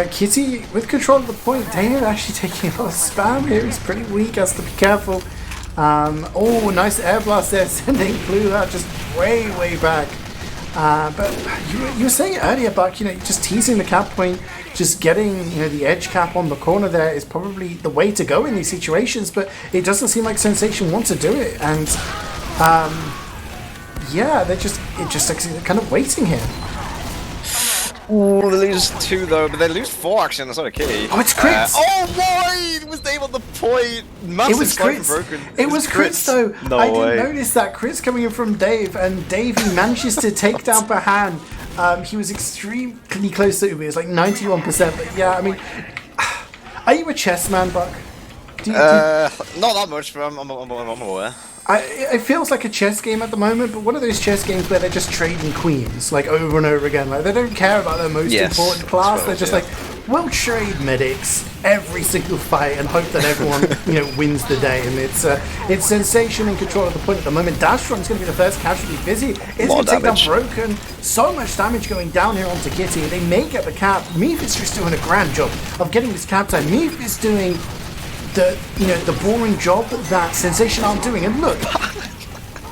Kitty with control of the point. Dave actually taking a lot of spam here. He's pretty weak, has to be careful. Oh, nice air blast there, sending Pluha just way back. But you were saying earlier, Buck, just teasing the cap point, just getting the edge cap on the corner there is probably the way to go in these situations. But it doesn't seem like Sensation wants to do it, and yeah, they're just kind of waiting here. Oh, they lose 2 though, but they lose 4 actually. That's not okay. Oh, it's crits! Oh boy, was Dave on the point? Massive It was crits. broken. It was crits though. No I way. didn't notice that crits coming in from Dave, and Dave he manages to take down Bahan. He was extremely close to Ubi. It's like 91%. But yeah, I mean, are you a chess man, Buck? Not that much, but I'm aware. It feels like a chess game at the moment, but one of those chess games where they're just trading queens, like over and over again. Like they don't care about their most important class. They're just like, we'll trade medics every single fight and hope that everyone, wins the day. And it's Sensation in control of the point at the moment. Dastron's going to be the first casualty. Busy is going to take down Broken. So much damage going down here onto Kitty. They may get the cap. Meath is just doing a grand job of getting this cap time. Meath is doing the boring job that Sensation aren't doing. And look,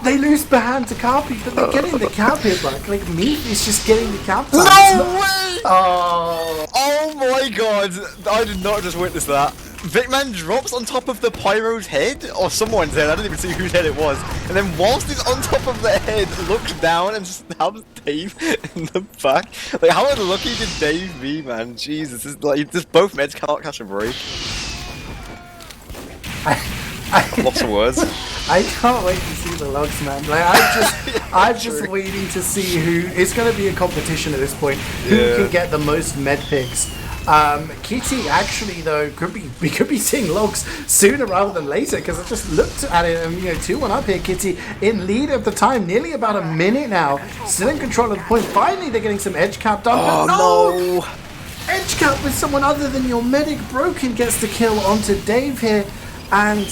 they lose Bahan to Carpi, but they're getting the cap here back. Like, Meath is just getting the cap time. No way! Oh my god, I did not just witness that. Vicman drops on top of the Pyro's head, or someone's head, I didn't even see whose head it was, and then whilst he's on top of their head, looks down and stabs Dave in the back. Like, how unlucky did Dave be, man? Jesus, this both meds cannot catch a break. Lots of words. I can't wait to see the logs, man. Like I'm just waiting to see who. It's going to be a competition at this point. Who can get the most med picks? Kitty actually though we could be seeing logs sooner rather than later, because I just looked at it and 2-1 up here. Kitty in lead of the time, nearly about a minute now, still in control of the point. Finally they're getting some edge cap done. Oh but no! Edge cap with someone other than your medic. Broken gets the kill onto Dave here, and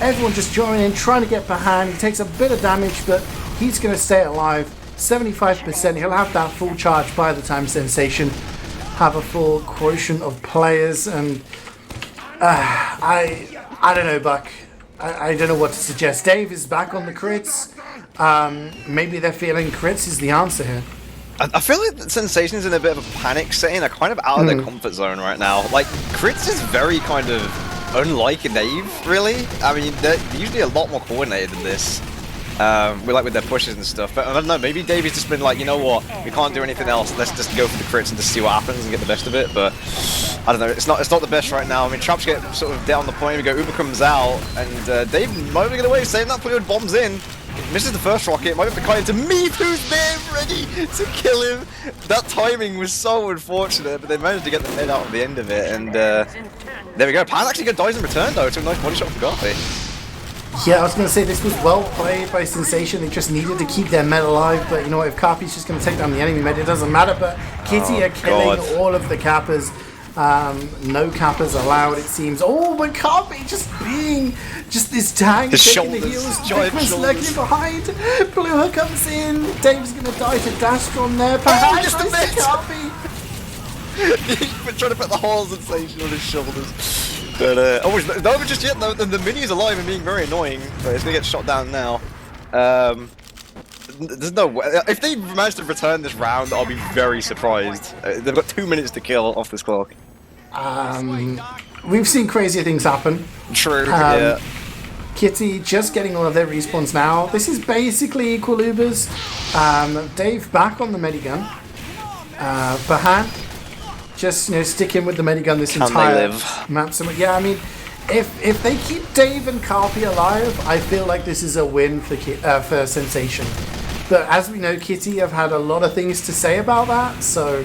everyone just joining in, trying to get behind. He takes a bit of damage, but he's going to stay alive. 75%. He'll have that full charge by the time Sensation have a full quotient of players. And I don't know, Buck. I don't know what to suggest. Dave is back on the crits. Maybe they're feeling crits is the answer here. I feel like Sensation's in a bit of a panic setting. They're kind of out of their comfort zone right now. Like, crits is very kind of unlike Dave, really. I mean, they're usually a lot more coordinated than this. With their pushes and stuff. But I don't know, maybe Dave's just been like, you know what, we can't do anything else. Let's just go for the crits and just see what happens and get the best of it. But I don't know, it's not the best right now. I mean, Traps get sort of down the point. We go, Uber comes out, and Dave might get away, saving that fluid, bombs in. Misses the first rocket, might have to cut into Meath, who's there ready to kill him. That timing was so unfortunate, but they managed to get the head out at the end of it, and there we go. Pan actually dies in return though, to a nice body shot from Garpy. Yeah, I was going to say this was well played by Sensation. They just needed to keep their med alive, but you know what, if Carpy's just going to take down the enemy med, it doesn't matter. But Kitty are killing all of the Kappas. No Kappas allowed, it seems. Oh, but Carpy just being this tank, taking the heels. Dickman's lurking behind. Pluha comes in. Dave's going to die to Dastron there. Perhaps just a bit. Carpy. He's been trying to put the whole Sensation on his shoulders. But, it's not over just yet, though. The mini is alive and being very annoying, but it's gonna get shot down now. There's no way. If they manage to return this round, I'll be very surprised. They've got 2 minutes to kill off this clock. We've seen crazier things happen. True, yeah. Kitty just getting all of their respawns now. This is basically equal Ubers. Dave back on the medigun. Bahan just sticking with the medigun this entire map. So yeah, I mean, if they keep Dave and Carpy alive, I feel like this is a win for Sensation. But as we know, Kitty have had a lot of things to say about that. So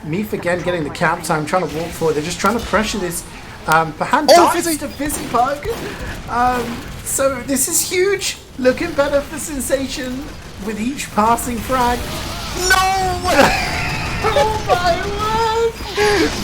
Meath again getting the cap time, trying to walk forward. They're just trying to pressure this. Bahan dies to Fizzy Pug. So this is huge. Looking better for Sensation with each passing frag. No! Oh my word!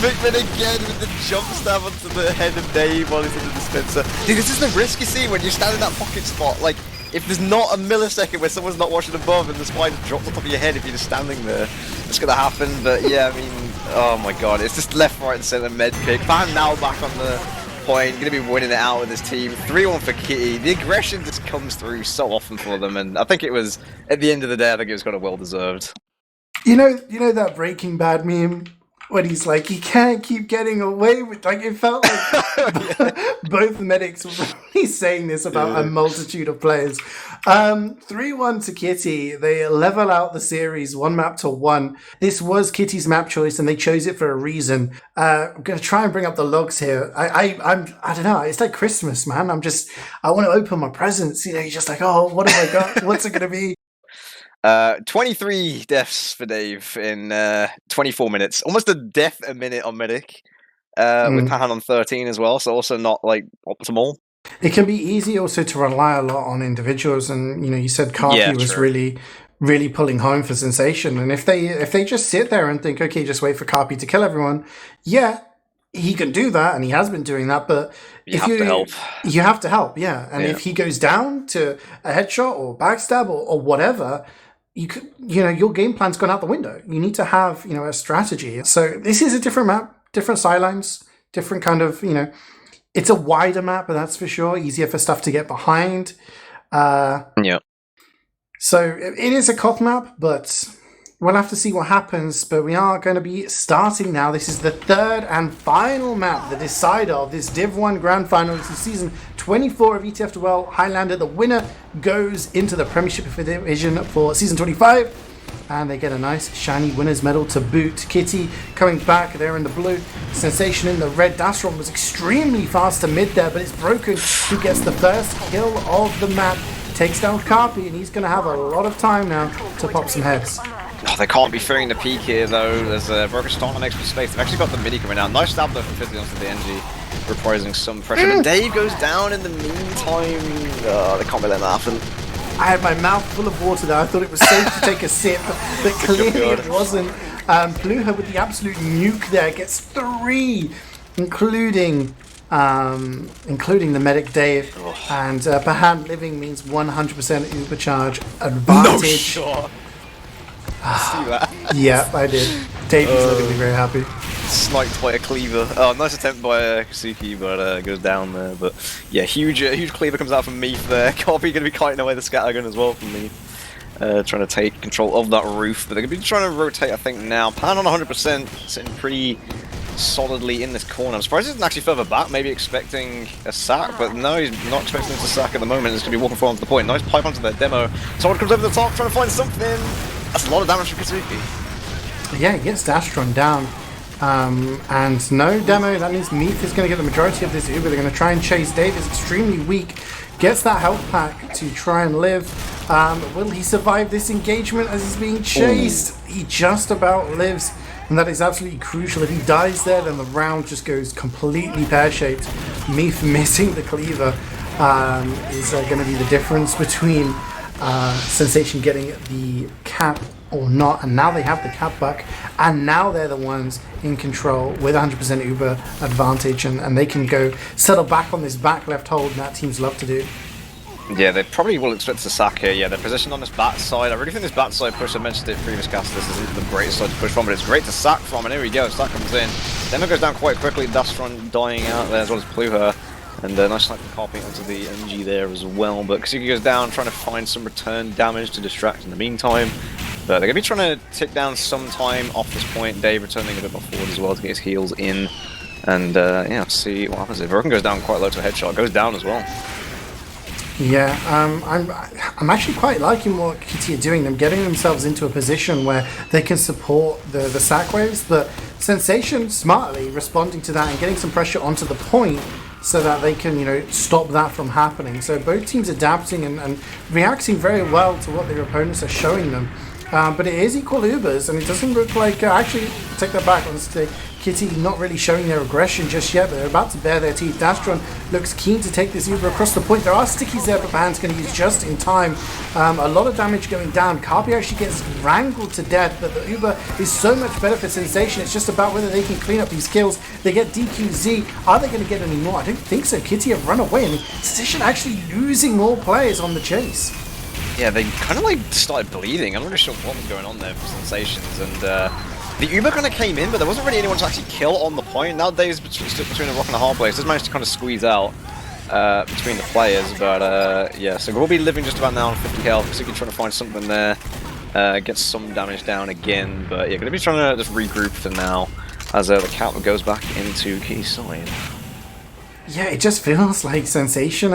Vicman again with the jump stab onto the head of Dave while he's in the dispenser. Dude, this is the risk you see when you stand in that pocket spot. Like, if there's not a millisecond where someone's not watching above and the spider drops on top of your head if you're just standing there, it's gonna happen. But yeah, I mean, oh my god, it's just left, right, and center med pick. Fan now back on the point, going to be winning it out with his team. 3-1 for Kitty. The aggression just comes through so often for them, and I think it was, at the end of the day, I think it was kind of well-deserved. You know that Breaking Bad meme when he's like, he can't keep getting away with, like, it felt like both medics were really saying this about a multitude of players. 3-1 to Kitty. They level out the series 1 map to 1. This was Kitty's map choice, and they chose it for a reason. I'm gonna try and bring up the logs here. I don't know. It's like Christmas, man. I want to open my presents. You know, you're just like, oh, what have I got? What's it gonna be? 23 deaths for Dave in 24 minutes. Almost a death a minute on Medic. With Pahan on 13 as well, so also not like optimal. It can be easy also to rely a lot on individuals, and you said Carpi was really, really pulling home for Sensation. And if they just sit there and think, okay, just wait for Carpi to kill everyone, yeah, he can do that, and he has been doing that. But you have to help, yeah. And if he goes down to a headshot or backstab or whatever, your game plan's gone out the window. You need to have a strategy. So this is a different map, different sidelines, different kind of it's a wider map, but that's for sure. Easier for stuff to get behind. Yeah. So it is a COP map, but we'll have to see what happens. But we are going to be starting now. This is the third and final map, the decider of this Div 1 Grand Final. This is season 24 of ETF2L Highlander. The winner goes into the Premiership Division for season 25. And they get a nice shiny winner's medal to boot. Kitty coming back there in the blue. Sensation in the red. Dastron was extremely fast to mid there, but it's Broken who gets the first kill of the map. Takes down Carpi, and he's going to have a lot of time now to pop some heads. Oh, they can't be fearing the peak here though. There's a Broken starting on extra space. They've actually got the midi coming out. Nice stab though from 50 onto the NG, reprising some pressure. But Dave goes down in the meantime. Oh, they can't be letting that happen. I had my mouth full of water there. I thought it was safe to take a sip, but clearly it wasn't. Bluher with the absolute nuke there gets 3, including the medic Dave. And Pahan living means 100% Uber charge advantage. No shot. See that? Yeah, I did. Dave is looking very happy. Sniped by a cleaver. Oh, nice attempt by Kasuki, but goes down there. But yeah, huge cleaver comes out from Meath there. Carpi going to be kiting away the scattergun as well from Meath. Trying to take control of that roof, but they're going to be trying to rotate, I think, now. Pan on 100%, sitting pretty solidly in this corner. I'm surprised he isn't actually further back, maybe expecting a sack, but no, he's not expecting to sack at the moment. He's going to be walking forward to the point. Nice pipe onto their demo. Someone comes over the top trying to find something. That's a lot of damage from Kasuki. Yeah, he gets Dastron down. And no demo, that means Meath is going to get the majority of this Uber. They're going to try and chase Dave. Is extremely weak. Gets that health pack to try and live. Will he survive this engagement as he's being chased? Ooh. He just about lives. And that is absolutely crucial. If he dies there, then the round just goes completely pear-shaped. Meath missing the cleaver is going to be the difference between Sensation getting the cap or not, and now they have the cap back, and now they're the ones in control with 100% Uber advantage, and they can go settle back on this back left hold, and that teams love to do. Yeah, they probably will expect to sack here. Yeah, they're positioned on this back side. I really think this back side push, I mentioned it in previous cast, this isn't the greatest side to push from, but it's great to sack from, and here we go, sack comes in. Demo goes down quite quickly, Dastron dying out there as well as Pluher. And nice sniper copying onto the MG there as well, but Kasuki goes down trying to find some return damage to distract in the meantime. But they're going to be trying to tick down some time off this point. Dave returning a bit more forward as well to get his heals in. And yeah, let's see what happens here. Broken goes down quite low to a headshot, goes down as well. Yeah, I'm actually quite liking what Kitty are doing. Them getting themselves into a position where they can support the sack waves, but Sensation smartly responding to that and getting some pressure onto the point so that they can, stop that from happening. So both teams adapting and reacting very well to what their opponents are showing them. But it is equal Ubers, and it doesn't look like... actually, take that back. Honestly, Kitty not really showing their aggression just yet, but they're about to bare their teeth. Dastron looks keen to take this Uber across the point. There are stickies there, but Pan's going to use just in time. A lot of damage going down. Carpi actually gets wrangled to death, but the Uber is so much better for Sensation. It's just about whether they can clean up these kills. They get DQZ. Are they going to get any more? I don't think so. Kitty have run away. I mean, Sensation actually losing more players on the chase. Yeah, they kind of started bleeding. I'm not really sure what was going on there for Sensations, and The Uber kind of came in, but there wasn't really anyone to actually kill on the point. Nowadays, between a rock and a hard place, just managed to kind of squeeze out between the players. But yeah, so we'll be living just about now on 50 health. So you can try to find something there, get some damage down again. But yeah, going to be trying to just regroup for now as the count goes back into Kitty's side. Yeah, it just feels like Sensation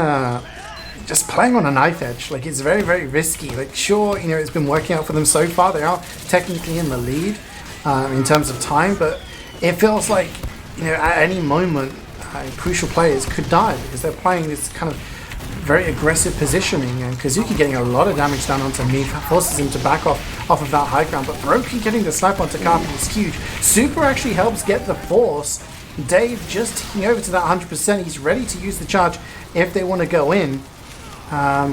just playing on a knife edge. Like, it's very, very risky. Like, sure, you know, it's been working out for them so far. They are technically in the lead in terms of time, but it feels like, you know, at any moment, crucial players could die because they're playing this kind of very aggressive positioning, and Kazuki getting a lot of damage down onto me forces him to back off of that high ground, but Broken getting the snipe onto Carpy is huge. Super actually helps get the force. Dave just ticking over to that 100%. He's ready to use the charge if they want to go in,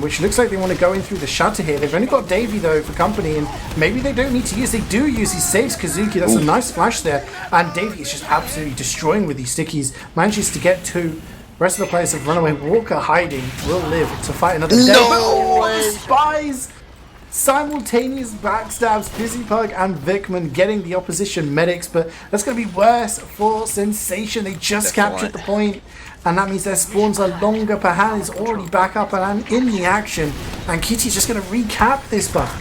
which looks like they want to go in through the shutter here. They've only got Davey though for company, and maybe they don't need to use. They do use. He saves Kazuki. That's a nice flash there, and Davey is just absolutely destroying with these stickies. Manages to get two. Rest of the players have run away. Walker hiding will live to fight another day. The spies! Simultaneous backstabs, Fizzipug and Vikman getting the opposition medics, but that's going to be worse for Sensation. They just captured the point, and that means their spawns are longer. Pahan is already back up and in the action, and Kitty's just going to recap this buff.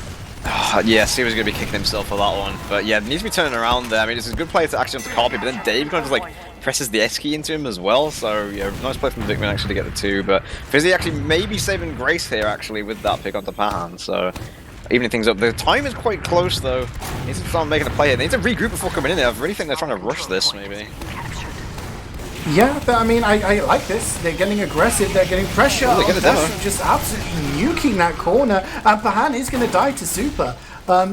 Yes, he was going to be kicking himself for that one, but yeah, needs to be turning around there. I mean, it's a good play to actually copy, but then Dave kind of just like presses the S key into him as well, so yeah, nice play from Vikman actually to get the two, but Fizzy actually maybe saving Grace here actually with that pick onto Pahan, so evening things up. The time is quite close though. He needs to start making a play here. They need to regroup before coming in there. I really think they're trying to rush this maybe. Yeah, but I mean, I like this. They're getting aggressive. They're getting pressure. Oh, they get a demo. Just absolutely nuking that corner. And Pahan is going to die to Super.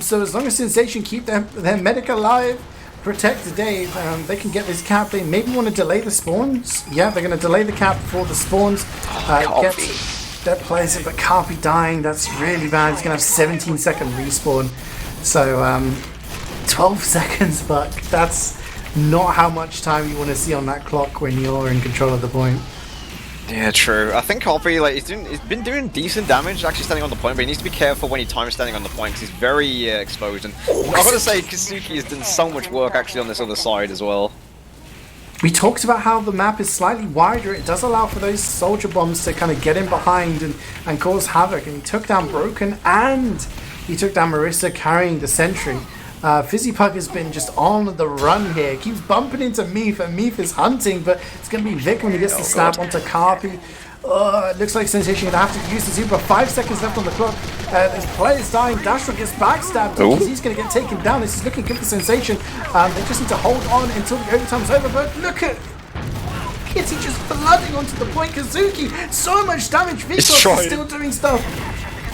So as long as Sensation keep their medic alive, protect Dave, they can get this cap. They maybe want to delay the spawns. Yeah, they're going to delay the cap for the spawns. Get their players in, but Carpy dying. That's really bad. He's going to have 17-second respawn. So 12 seconds, but that's not how much time you want to see on that clock when you're in control of the point. Yeah, true. I think Carpy, like, he's been doing decent damage actually standing on the point, but he needs to be careful when he times standing on the point because he's very exposed. And I've got to say, Kazuki has done so much work actually on this other side as well. We talked about how the map is slightly wider. It does allow for those soldier bombs to kind of get in behind and cause havoc. And he took down Broken and he took down Marissa carrying the sentry. Fizzipug has been just on the run here. Keeps bumping into Meef, and Meef is hunting, but it's going to be Vic when he gets the snap onto Carpy. It looks like Sensation going to have to use the Super. 5 seconds left on the clock. There's players dying. Dashrock gets backstabbed because he's going to get taken down. This is looking good for Sensation. They just need to hold on until the overtime's over, but look at Kitty just flooding onto the point. Kazuki, so much damage. Vigil is still doing stuff.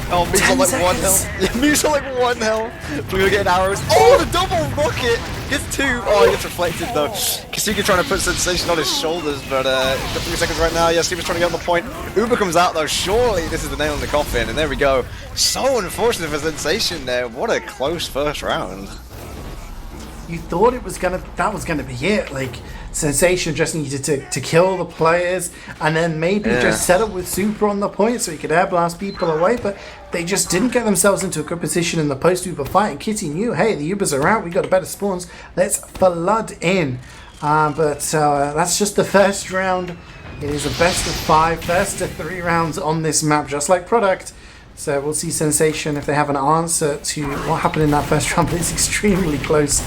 Oh, Meef's on like 1 health. Yeah, Meef's on like 1 health. We're gonna get arrows. Oh, the double rocket! Gets 2. Oh, he gets reflected though. Kazuki trying to put Sensation on his shoulders, but got 3 seconds right now. Yeah, Steven's trying to get on the point. Uber comes out though. Surely this is the nail in the coffin, and there we go. So unfortunate for Sensation there. What a close first round. You thought that was gonna be it. Like, Sensation just needed to kill the players and then maybe just settle with Super on the point so he could air blast people away, but they just didn't get themselves into a good position in the post-Uber fight, and Kitty knew, hey, the Ubers are out, we got a better spawns, let's flood in. But that's just the first round. It is a best of 5, first of 3 rounds on this map, just like Product. So we'll see Sensation if they have an answer to what happened in that first round, but it's extremely close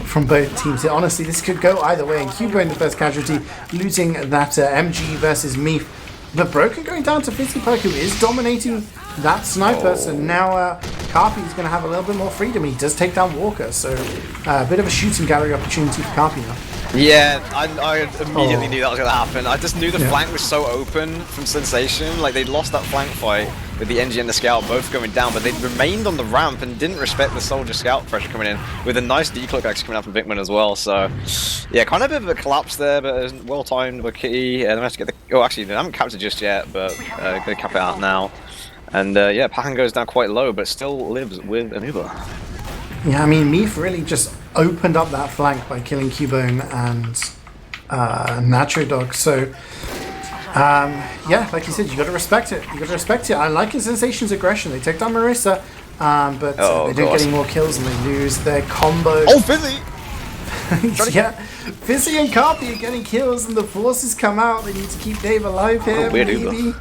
from both teams. Honestly, this could go either way, and Cubo in the first casualty, losing that MG versus Meef. But Broken going down to Fizzipug, who is dominating that sniper, so now Carpy is going to have a little bit more freedom. He does take down Walker, so a bit of a shooting gallery opportunity for Carpy now. Yeah, I immediately knew that was going to happen. I just knew the flank was so open from Sensation. Like, they'd lost that flank fight with the NG and the Scout both going down, but they remained on the ramp and didn't respect the Soldier Scout pressure coming in, with a nice decloak actually coming out from Vikman as well. So, yeah, kind of a bit of a collapse there, but well timed by Kitty. They managed to get the... Oh, actually, they haven't capped it just yet, but going to cap it out now. And, yeah, Pahan goes down quite low, but still lives with an Uber. Yeah, I mean, Meef really just opened up that flank by killing Cubone and Nacho Dog. So, yeah, like you said, you got to respect it. You got to respect it. I like his Sensation's aggression. They take down Marissa. but they don't get any more kills and they lose their combo. Oh, Fizzy! Yeah, Fizzy and Carpy are getting kills and the forces come out. They need to keep Dave alive here, weird maybe. Uber.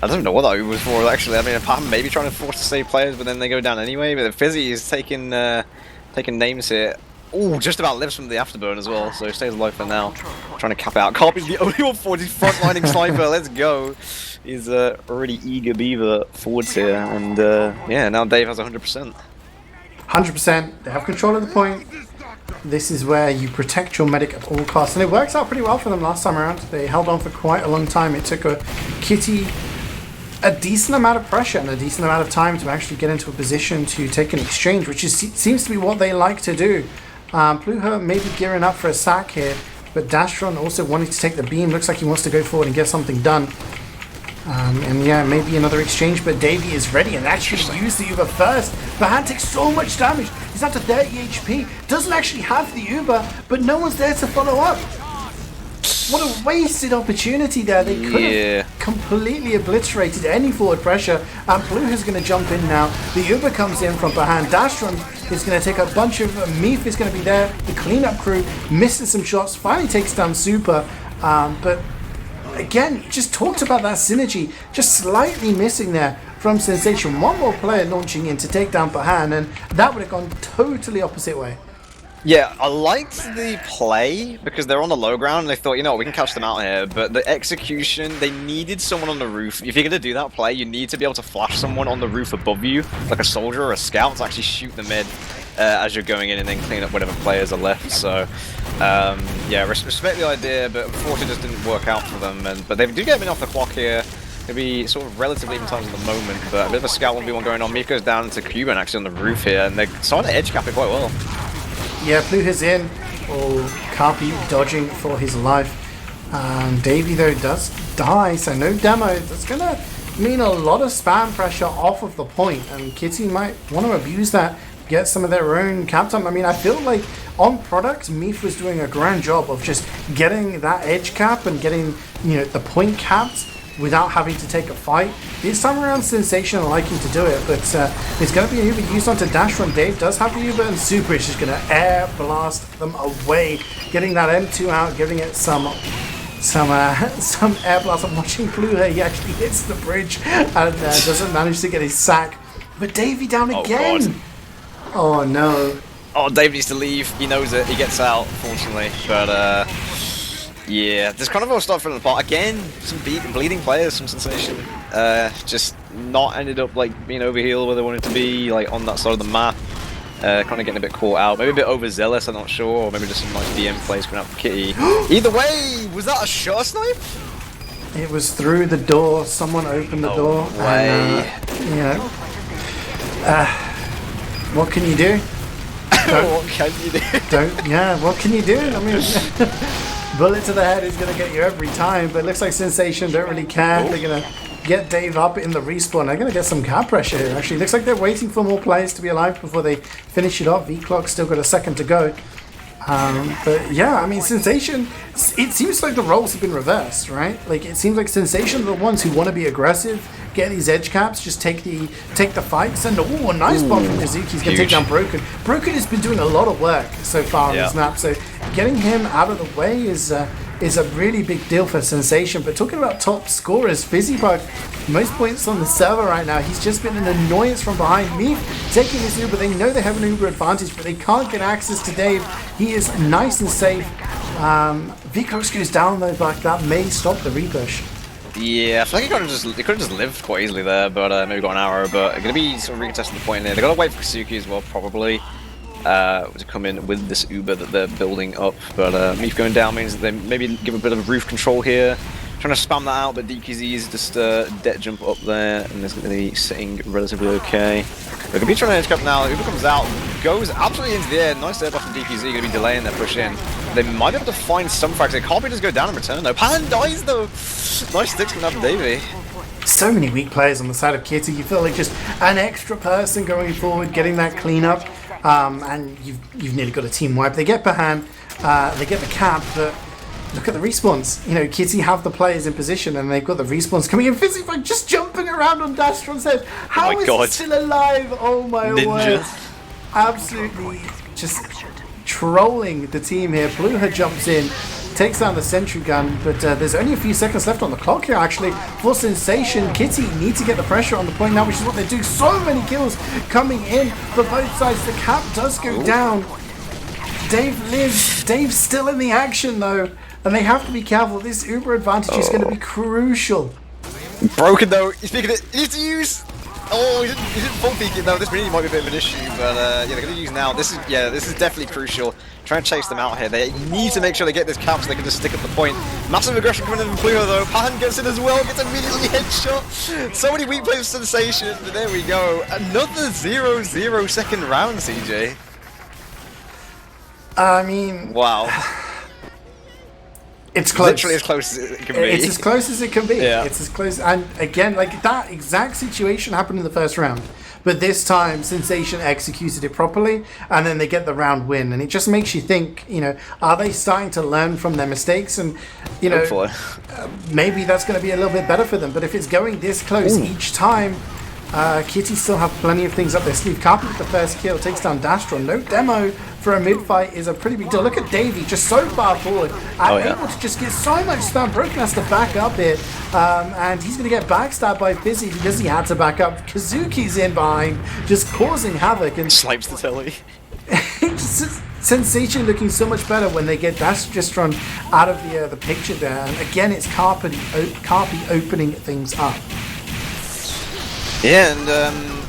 I don't know what that Uber was for, actually. I mean, apart from maybe trying to force to save players, but then they go down anyway. But Fizzy is taking names here. Oh, just about lives from the afterburn as well, so he stays alive for now. Trying to cap out. Carpy's the only one forward. He's frontlining sniper. Let's go. He's already eager beaver forwards here, and yeah, now Dave has 100%. 100%. They have control of the point. This is where you protect your medic at all costs, and it works out pretty well for them last time around. They held on for quite a long time. It took a Kitty a decent amount of pressure and a decent amount of time to actually get into a position to take an exchange, which seems to be what they like to do. Pluha maybe gearing up for a sack here, but Dastron also wanting to take the beam. Looks like he wants to go forward and get something done. And yeah, maybe another exchange, but Davey is ready and actually use the Uber first. Bahan takes so much damage. He's up to 30 HP. Doesn't actually have the Uber, but no one's there to follow up. What a wasted opportunity there. They could have completely obliterated any forward pressure. And Pluha's going to jump in now. The Uber comes in from behind. Dastron is going to take a bunch of... Meef is going to be there. The cleanup crew misses some shots. Finally takes down Super. But again, just talked about that synergy. Just slightly missing there from Sensation. One more player launching in to take down Bahan. And that would have gone totally opposite way. Yeah, I liked the play because they're on the low ground and they thought, you know what, we can catch them out here. But the execution, they needed someone on the roof. If you're going to do that play, you need to be able to flash someone on the roof above you, like a soldier or a scout, to actually shoot the mid as you're going in and then clean up whatever players are left. So, yeah, respect the idea, but unfortunately it just didn't work out for them. But they do get him off the clock here. It'll be sort of relatively even times at the moment, but a bit of a scout 1v1 going on. Meef goes down into Cuban actually on the roof here, and they're starting to edge cap it quite well. Yeah, Pluha's in. Oh, Carpy dodging for his life. Davey, though, does die, so no demo. That's going to mean a lot of spam pressure off of the point, and Kitty might want to abuse that, get some of their own cap time. I mean, I feel like on product, Meef was doing a grand job of just getting that edge cap and getting, you know, the point capped without having to take a fight. This time around, Sensation are liking to do it, but it's going to be an Uber used onto Dastron. Dave does have the Uber, and Super is just going to air blast them away, getting that M2 out, giving it some air blast. I'm watching Pluha. He actually hits the bridge and doesn't manage to get his sack. But Davey down again. God. Oh no. Oh, Dave needs to leave. He knows it. He gets out, fortunately, but. Yeah, this kind of all started from the part. Again, some bleeding players, some Sensation. Just not ended up like being overhealed where they wanted to be, like on that side of the map. Kind of getting a bit caught out, maybe a bit overzealous, I'm not sure, or maybe just some like DM plays coming out for Kitty. Either way, was that a shot snipe? It was through the door. Someone opened the door. Way. And, you know, what can you do? What can you do? Yeah, what can you do? I mean. Bullet to the head is going to get you every time, but it looks like Sensation don't really care. They're going to get Dave up in the respawn. They're going to get some cap pressure here, actually. Looks like they're waiting for more players to be alive before they finish it off. V-Clock's still got a second to go. But yeah, I mean, Sensation, it seems like the roles have been reversed, right? Like, it seems like Sensation are the ones who want to be aggressive, get these edge caps, just take the fights, and a nice bomb from Kazuki. He's going to take down Broken. Broken has been doing a lot of work so far on this map, so getting him out of the way is a really big deal for Sensation. But talking about top scorers, Fizzybug, most points on the server right now. He's just been an annoyance from behind. Meef taking his Uber. They know they have an Uber advantage, but they can't get access to Dave. He is nice and safe. Vikox goes down though, but that may stop the repush. Yeah, I feel like he could have just lived quite easily there, but maybe got an arrow. But going to be sort of recontesting the point here. They're going to wait for Kazuki as well, probably. To come in with this Uber that they're building up, but Meef going down means that they maybe give a bit of roof control here. Trying to spam that out, but DQZ is just debt jump up there, and it's going to be sitting relatively okay. They're going to be trying to edge cap now. Uber comes out, goes absolutely into the air. Nice airball from DQZ, going to be delaying their push in. They might be able to find some frags. They can't just go down and return though. Pan dies though. Nice sticks coming out from Davey. So many weak players on the side of Kitty. You feel like just an extra person going forward, getting that cleanup. And you've nearly got a team wipe. They get Bahan, they get the cap, but look at the respawns. You know, Kitty have the players in position, and they've got the respawns coming in. Fizzybug just jumping around on Dastron's head. How is he still alive? Oh my word! Absolutely, just trolling the team here. Pluha jumps in, takes down the sentry gun, but there's only a few seconds left on the clock here actually for Sensation. Kitty need to get the pressure on the point now, which is what they do. So many kills coming in for both sides. The cap does go down. Dave lives. Dave's still in the action though, and they have to be careful. This Uber advantage is going to be crucial. Broken though, he's picking it, he needs to use! Oh, he didn't full peek it though, this really might be a bit of an issue, but yeah, they're going to use now. This is definitely crucial. Try and chase them out here. They need to make sure they get this cap so they can just stick at the point. Massive aggression coming in from Pluha though. Pahan gets in as well, gets immediately headshot. So many weak plays of Sensation, but there we go. Another 0-0 second round, CJ. I mean... Wow. It's close. Literally as close as it can be. It's as close as it can be. Yeah. It's as close. And again, like that exact situation happened in the first round. But this time, Sensation executed it properly, and then they get the round win. And it just makes you think, you know, are they starting to learn from their mistakes? And, you know, maybe that's going to be a little bit better for them. But if it's going this close each time, Kitty still have plenty of things up their sleeve. Carpet with the first kill, takes down Dastron. No demo for a mid-fight is a pretty big deal. Look at Davey, just so far forward. Able to just get so much spam. Broken has to back up here. And he's going to get backstabbed by Fizzy because he had to back up. Kazuki's in behind, just causing havoc. And Snipes the telly. Sensation looking so much better when they get Dastron out of the picture there. And again, it's Carpe opening things up. Yeah, and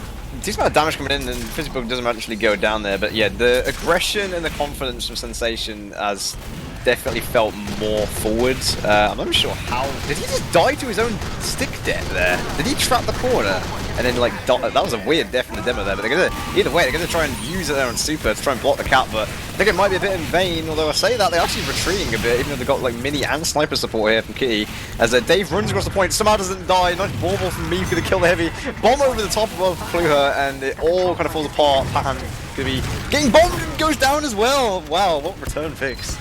decent amount of damage coming in, and Fizzybug doesn't actually go down there, but yeah, the aggression and the confidence from Sensation has definitely felt more forward. I'm not sure how... Did he just die to his own stick death there? Did he trap the corner? And then, like, that was a weird death in the demo there, but they're gonna... Either way, they're gonna try and use it there on Super to try and block the cap, but I think it might be a bit in vain, although I say that, they're actually retreating a bit, even though they've got, like, mini and sniper support here from Kitty. As Dave runs across the point, somehow doesn't die, nice bauble from me for the kill the heavy. Bomb over the top of Pluha, and it all kind of falls apart. Pahan gonna be getting bombed and goes down as well. Wow, what return fix.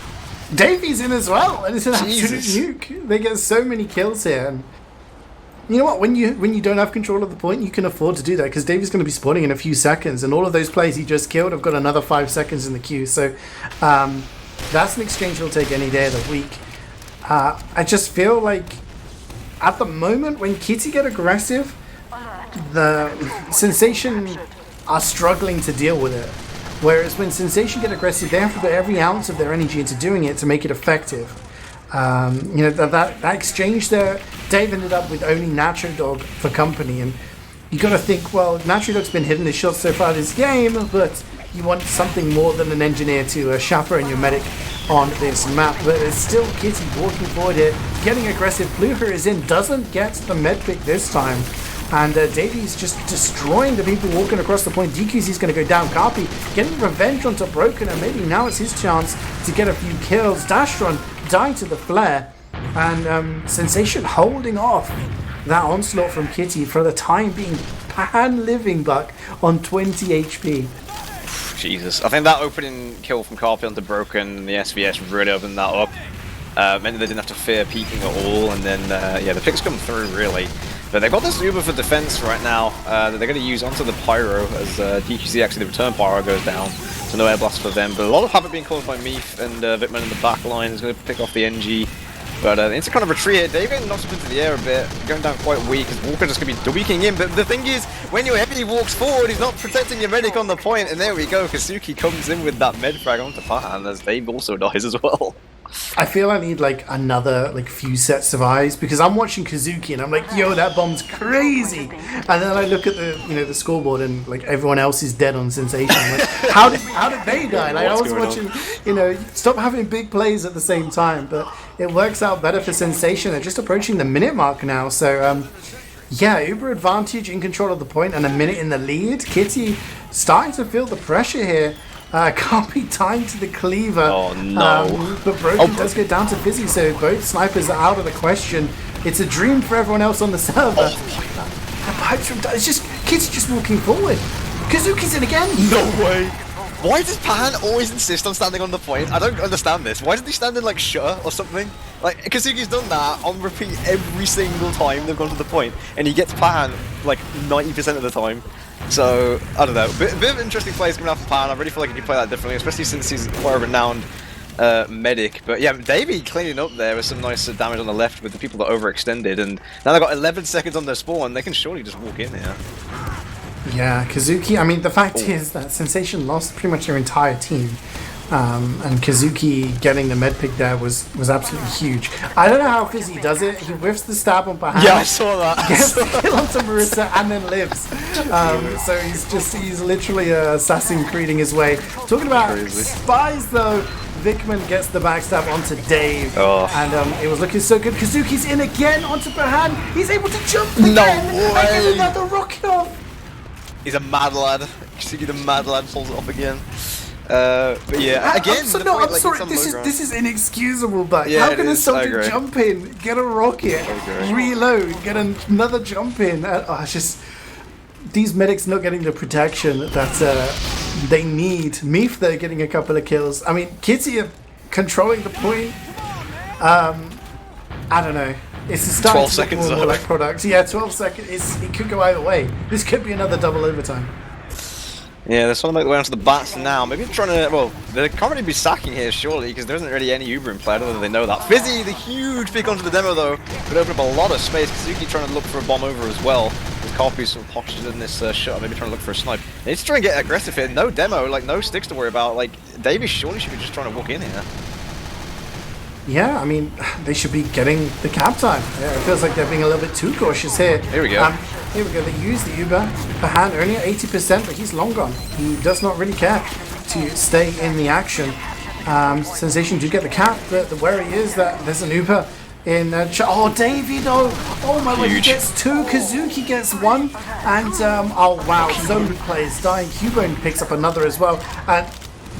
Davey's in as well, and it's an absolute nuke. They get so many kills here, and you know what? When you don't have control of the point, you can afford to do that because Davey's going to be spawning in a few seconds, and all of those players he just killed have got another 5 seconds in the queue. So that's an exchange he'll take any day of the week. I just feel like at the moment when Kitty get aggressive, the Sensation are struggling to deal with it. Whereas when Sensation get aggressive, they have to put every ounce of their energy into doing it to make it effective. You know, that exchange there, Dave ended up with only Nacho Dog for company, and you got to think, well, Nacho Dog's been hitting his shots so far this game, but you want something more than an engineer to chaperone your medic on this map. But it's still Kitty walking forward here, getting aggressive. Pluha is in, doesn't get the med pick this time. And Davy's just destroying the people walking across the point. DQC's going to go down. Carpe getting revenge onto Broken, and maybe now it's his chance to get a few kills. Dastron dying to the flare, and Sensation holding off that onslaught from Kitty for the time being. Pan living Buck on 20 HP. Jesus, I think that opening kill from Carpe onto Broken, the SVS really opened that up. Meant that they didn't have to fear peeking at all, and then yeah, the picks come through really. But they've got this Uber for defense right now that they're going to use onto the Pyro as DQC actually the return Pyro goes down. So no air blast for them. But a lot of havoc being caused by Meath, and Vitman in the back line is going to pick off the NG. But it's a kind of retreat here. Dave getting knocked up into the air a bit, going down quite weak, as Walker just going to be weaking in. But the thing is, when your heavy walks forward, he's not protecting your medic on the point. And there we go, Kazuki comes in with that med frag onto Pahan as Dave also dies as well. I feel I need like another few sets of eyes, because I'm watching Kazuki and I'm like, yo, that bomb's crazy. And then I look at the the scoreboard and like everyone else is dead on Sensation. Like, how did they die? Like, I was watching, stop having big plays at the same time. But it works out better for Sensation. They're just approaching the minute mark now. So yeah, Uber advantage, in control of the point, and a minute in the lead. Kitty starting to feel the pressure here. Can't be timed to the cleaver. Oh no! But Broken does go down to Fizzy, so both snipers are out of the question. It's a dream for everyone else on the server. The pipes from it's just Kitty just walking forward. Kazuki's in again. No way! Why does Pan always insist on standing on the point? I don't understand this. Why did he stand in like shutter or something? Like Kazuki's done that on repeat every single time they've gone to the point, and he gets Pan like 90% of the time. So I don't know. Bit of interesting plays coming out from Pan. I really feel like he can play that differently, especially since he's quite a renowned medic. But yeah, Davey cleaning up there with some nice damage on the left with the people that overextended, and now they've got 11 seconds on their spawn. They can surely just walk in here. Yeah, Kazuki, I mean, the fact is that Sensation lost pretty much their entire team. And Kazuki getting the med pick there was absolutely huge. I don't know how Fizzy does it. He whiffs the stab on Bahan. Yeah, I saw that. Gets the kill onto Marissa and then lives. So he's literally assassin creating his way. Talking about spies though, Vikman gets the backstab onto Dave. And it was looking so good. Kazuki's in again onto Bahan. He's able to jump again and get another rocket off. He's a mad lad. Kazuki the mad lad pulls it off again. But yeah, again, I'm sorry. This is inexcusable. But yeah, how can a soldier jump in, get a rocket, reload, get another jump in? It's just these medics not getting the protection that they need. Meef though getting a couple of kills. I mean, Kitty controlling the point. I don't know. It's starting 12 seconds more like products. Yeah, 12 seconds. It could go either way. This could be another double overtime. Yeah, they're trying to make their way onto the bats now. Maybe they're trying to, well, they can't really be sacking here, surely, because there isn't really any Uber in play. I don't know if they know that. Fizzy, the huge pick onto the demo, though, would open up a lot of space. Kazuki trying to look for a bomb over as well. With Carpy sort of postured in this shot, maybe trying to look for a snipe. They need to try and get aggressive here. No demo, like, no sticks to worry about. Like, Davey surely should be just trying to walk in here. Yeah, I mean, they should be getting the cap time. Yeah, it feels like they're being a little bit too cautious here. Here we go. Here we go. They use the Uber. Bahan only at 80%, but he's long gone. He does not really care to stay in the action. Sensation do get the cap, but the worry is that there's an Uber in. Oh, Davey though! Oh my god, he gets two. Kazuki gets one, and oh wow, so many players dying. Cubone picks up another as well, and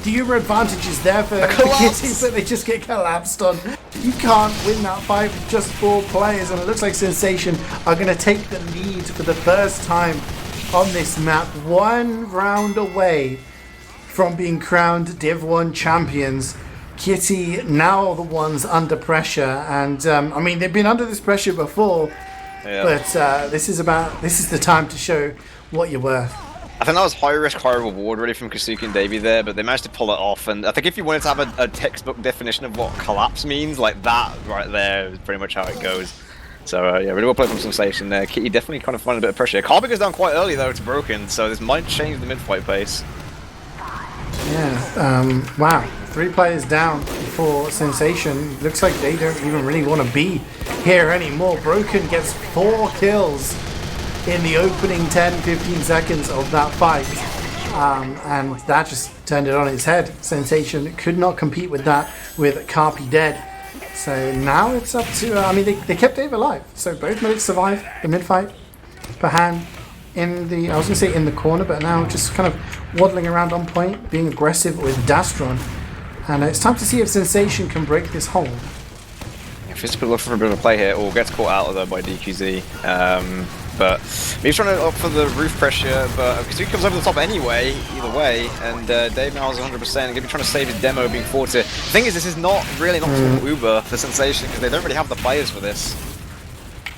the Uber advantage is there for Kitty, but they just get collapsed on. You can't win that fight with just 4 players, and it looks like Sensation are going to take the lead for the first time on this map. 1 round away from being crowned Div 1 champions. Kitty now the ones under pressure, and I mean they've been under this pressure before, but this is the time to show what you're worth. I think that was high risk, high reward really from Kazuki and Davey there, but they managed to pull it off. And I think if you wanted to have a textbook definition of what collapse means, like that right there is pretty much how it goes. So yeah, really well played from Sensation there. Kitty definitely kind of finding a bit of pressure. Carby goes down quite early though, it's broken, so this might change the mid-fight pace. Yeah, wow. 3 players down for Sensation. Looks like they don't even really want to be here anymore. Broken gets 4 kills in the opening 10-15 seconds of that fight, and that just turned it on its head. Sensation could not compete with that with Carpy dead, so now it's up to I mean they kept Dave alive, so both medics survived the mid-fight. Bahan in the, I was going to say in the corner, but now just kind of waddling around on point, being aggressive with Dastron, and it's time to see if Sensation can break this hold. Physical looking for a bit of a play here, or gets caught out of there by DQZ. But he's trying to opt for the roof pressure, but Kazuki comes over the top anyway, either way, and Dave now is 100%, going to be trying to save his demo being forced here. The thing is, this is not really an optimal Uber for Sensation, because they don't really have the players for this.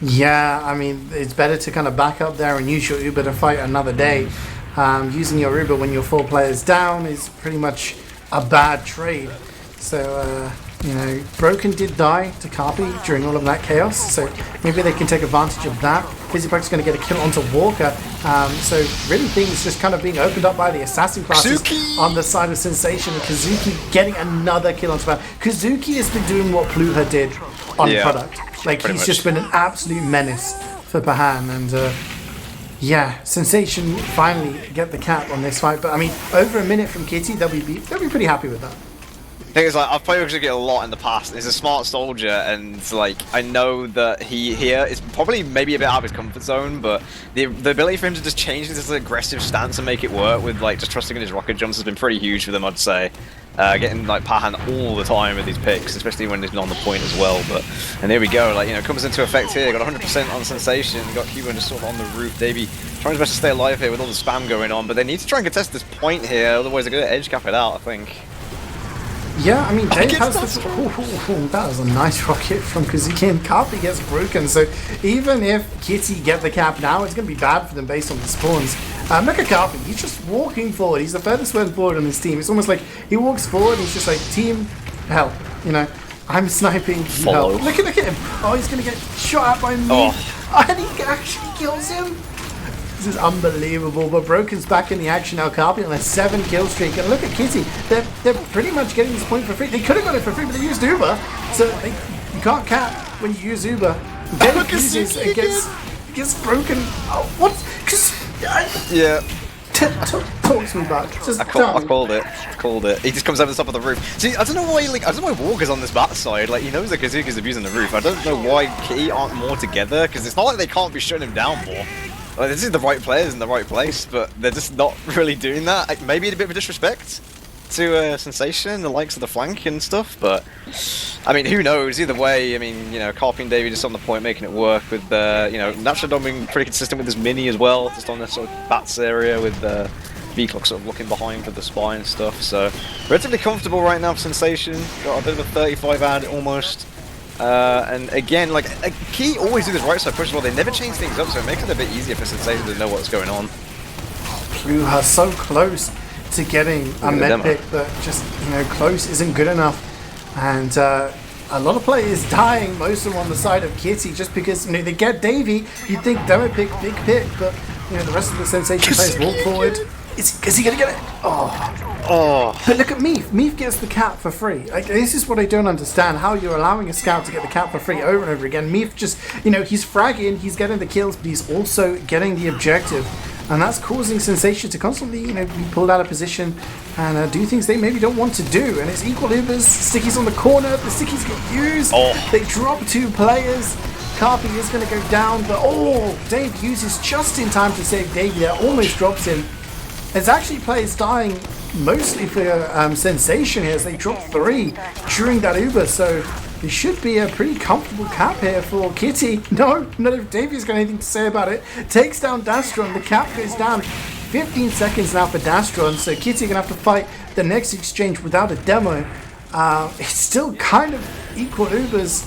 Yeah, I mean, it's better to kind of back up there and use your Uber to fight another day. Using your Uber when you're 4 players down is pretty much a bad trade. So, you know, Broken did die to Carpy during all of that chaos, so maybe they can take advantage of that. Fizzypuck's going to get a kill onto Walker, so really things just kind of being opened up by the assassin classes on the side of Sensation, and Kazuki getting another kill onto Bahan. Kazuki has been doing what Pluha did on product. Like, he's just been an absolute menace for Bahan, and yeah, Sensation finally get the cap on this fight, but I mean, over a minute from Kitty, they'll be pretty happy with that. The thing is, like, I've played with Kazuki a lot in the past. He's a smart soldier, and like I know that he here is probably maybe a bit out of his comfort zone, but the ability for him to just change this aggressive stance and make it work with like just trusting in his rocket jumps has been pretty huge for them, I'd say. Getting like Pahan all the time with these picks, especially when he's on the point as well. But and here we go, like, you know, comes into effect here. Got 100% on Sensation. Got Cuban just sort of on the roof. Davey Trying his best to stay alive here with all the spam going on, but they need to try and contest this point here, otherwise they're going to edge cap it out, I think. Yeah, I mean, Dave has this. That was a nice rocket from Kazuki, and Carpi gets broken. So even if Kitty get the cap now, it's going to be bad for them based on the spawns. Mecha Carpi, he's just walking forward. He's the furthest one forward on his team. It's almost like he walks forward and he's just like, team, help. You know, I'm sniping, you help. Look at him. Oh, he's going to get shot at by me. Oh. And he actually kills him. This is unbelievable, but Broken's back in the action now. Carpi on a 7-kill streak, and look at Kitty. They're pretty much getting this point for free. They could have got it for free, but they used Uber, so you can't cap when you use Uber. Dave uses it gets broken. Oh, what? Yeah. Talk to me back. I called it. He just comes over the top of the roof. See, I don't know why. I don't know why Walker's on this bat side. Like, he knows that Kazuki's abusing the roof. I don't know why Kitty aren't more together, because it's not like they can't be shutting him down more. Well, this is the right players in the right place, but they're just not really doing that. Like, maybe a bit of a disrespect to Sensation, the likes of the flank and stuff, but I mean, who knows? Either way, I mean, you know, Carpi and Davey just on the point, making it work with, you know, Natchodon being pretty consistent with his mini as well, just on this sort of bats area with V-Clock sort of looking behind for the spy and stuff. So relatively comfortable right now for Sensation. Got a bit of a 35 ad almost. And again, like, Key always do this right side push as well. They never change things up, so it makes it a bit easier for Sensation to know what's going on. Blue are so close to getting a med pick, but just, you know, close isn't good enough. And a lot of players dying, most of them on the side of Kitty, just because, you know, they get Davey. You'd think demo pick, big pick, but, you know, the rest of the Sensation players walk forward. Is he gonna get it? Oh. But look at Meath. Meath gets the cap for free. Like, this is what I don't understand. How you're allowing a scout to get the cap for free over and over again. Meath just, you know, he's fragging, he's getting the kills, but he's also getting the objective. And that's causing Sensation to constantly, you know, be pulled out of position and do things they maybe don't want to do. And it's equal Ubers, Stickies on the corner, the Stickies get used. They drop 2 players. Carpi is going to go down, but Dave uses just in time to save Davey there, almost drops him. There's actually players dying mostly for Sensation here, as they drop 3 during that Uber, so it should be a pretty comfortable cap here for Kitty. No, not if Davey's got anything to say about it. Takes down Dastron, the cap goes down. 15 seconds now for Dastron, so Kitty gonna have to fight the next exchange without a demo. It's still kind of equal Ubers.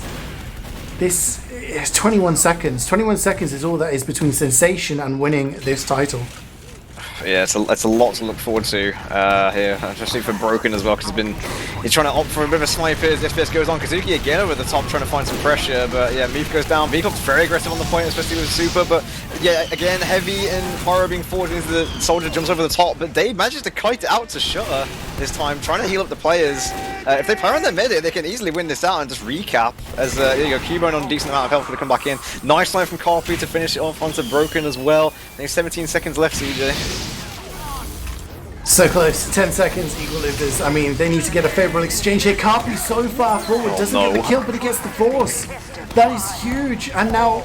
This is 21 seconds. 21 seconds is all that is between Sensation and winning this title. Yeah, it's a lot to look forward to here, especially for Broken as well, because he's trying to opt for a bit of a snipe as this FPS goes on. Kazuki again over the top trying to find some pressure, but yeah, Meath goes down. Vigil's very aggressive on the point, especially with Super, but yeah, again, Heavy and Pyro being forward into the Soldier jumps over the top, but Dave manages to kite it out to Shutter this time, trying to heal up the players. If they play around their mid, they can easily win this out and just recap, as there you go, Cubone on a decent amount of health to come back in. Nice line from Carpi to finish it off onto Broken as well. There's 17 seconds left, CJ. So close, 10 seconds, equal Ubers. I mean, they need to get a favourable exchange here. Carpi so far forward, doesn't get the kill, but he gets the force. That is huge, and now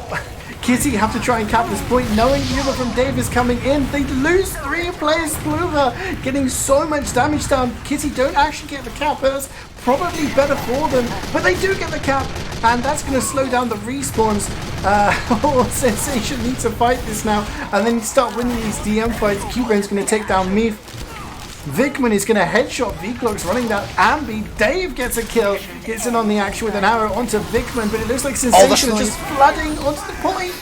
Kitty have to try and cap this point, knowing the Uber from Dave is coming in. They lose 3 players to Uber, getting so much damage down. Kitty don't actually get the cap, but that's probably better for them, but they do get the cap, and that's going to slow down the respawns. Sensation needs to fight this now, and then you start winning these DM fights. Cubane's going to take down Meath. Vikman is going to headshot V-Clock's running that Ambi. Dave gets a kill, gets in on the action with an arrow onto Vikman, but it looks like Sensation is just flooding onto the point.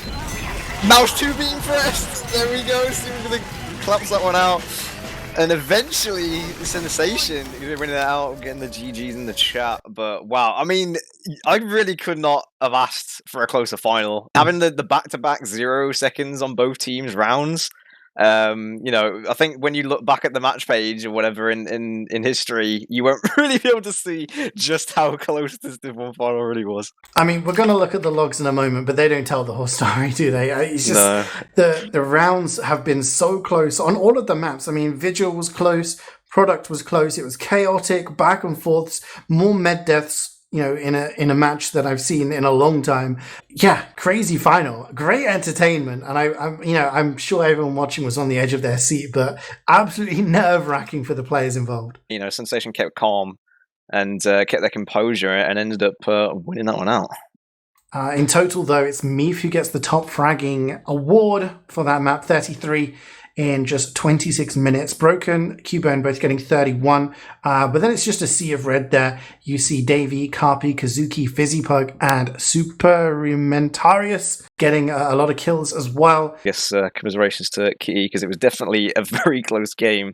Mouse 2 being pressed. There we go. Super claps that one out. And eventually, Sensation is winning it out, getting the GGs in the chat. But wow, I mean, I really could not have asked for a closer final. Having the back-to-back 0 seconds on both teams' rounds. You know, I think when you look back at the match page or whatever in history, you won't really be able to see just how close this Div 1 final really was. I mean, we're going to look at the logs in a moment, but they don't tell the whole story, do they? It's just the rounds have been so close on all of the maps. I mean, Vigil was close, Product was close, it was chaotic, back and forths, more med deaths, you know, in a match that I've seen in a long time. Yeah, crazy final, great entertainment, and I'm sure everyone watching was on the edge of their seat, but absolutely nerve-wracking for the players involved. You know, Sensation kept calm and kept their composure and ended up winning that one out. In total, though, it's Meath who gets the top fragging award for that map, 33 in just 26 minutes. Broken, Cubone both getting 31, but then it's just a sea of red there. You see Davey, Carpi, Kazuki, Fizzipug, and Superimentarius getting a lot of kills as well. Yes, commiserations to Kiti, because it was definitely a very close game.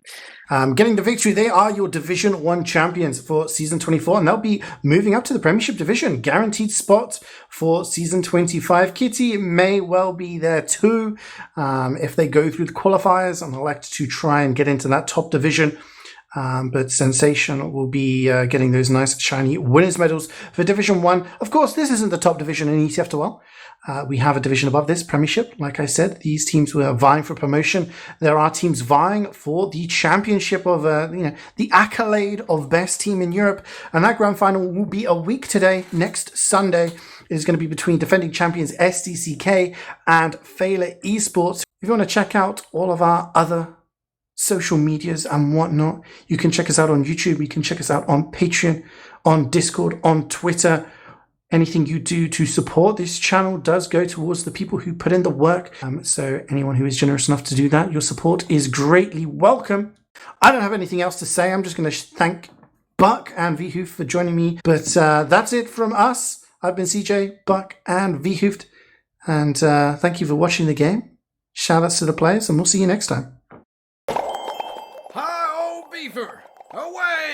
Getting the victory, they are your Division 1 champions for Season 24, and they'll be moving up to the Premiership Division. Guaranteed spot for Season 25. Kitty may well be there too if they go through the qualifiers and elect to try and get into that top division. But Sensation will be getting those nice shiny winners medals for Division 1. Of course, this isn't the top division in ETF2L. We have a division above this, Premiership. Like I said, these teams were vying for promotion. There are teams vying for the championship of, the accolade of best team in Europe. And that grand final will be a week today. Next Sunday is going to be between defending champions SDCK and Failer Esports. If you want to check out all of our other social medias and whatnot, you can check us out on YouTube. You can check us out on Patreon, on Discord, on Twitter. Anything you do to support this channel does go towards the people who put in the work. So anyone who is generous enough to do that, your support is greatly welcome. I don't have anything else to say. I'm just going to thank Buck and Wiethoofd for joining me. But that's it from us. I've been CJ, Buck, and Wiethoofd. And thank you for watching the game. Shout outs to the players, and we'll see you next time. Hi, old beaver! Away!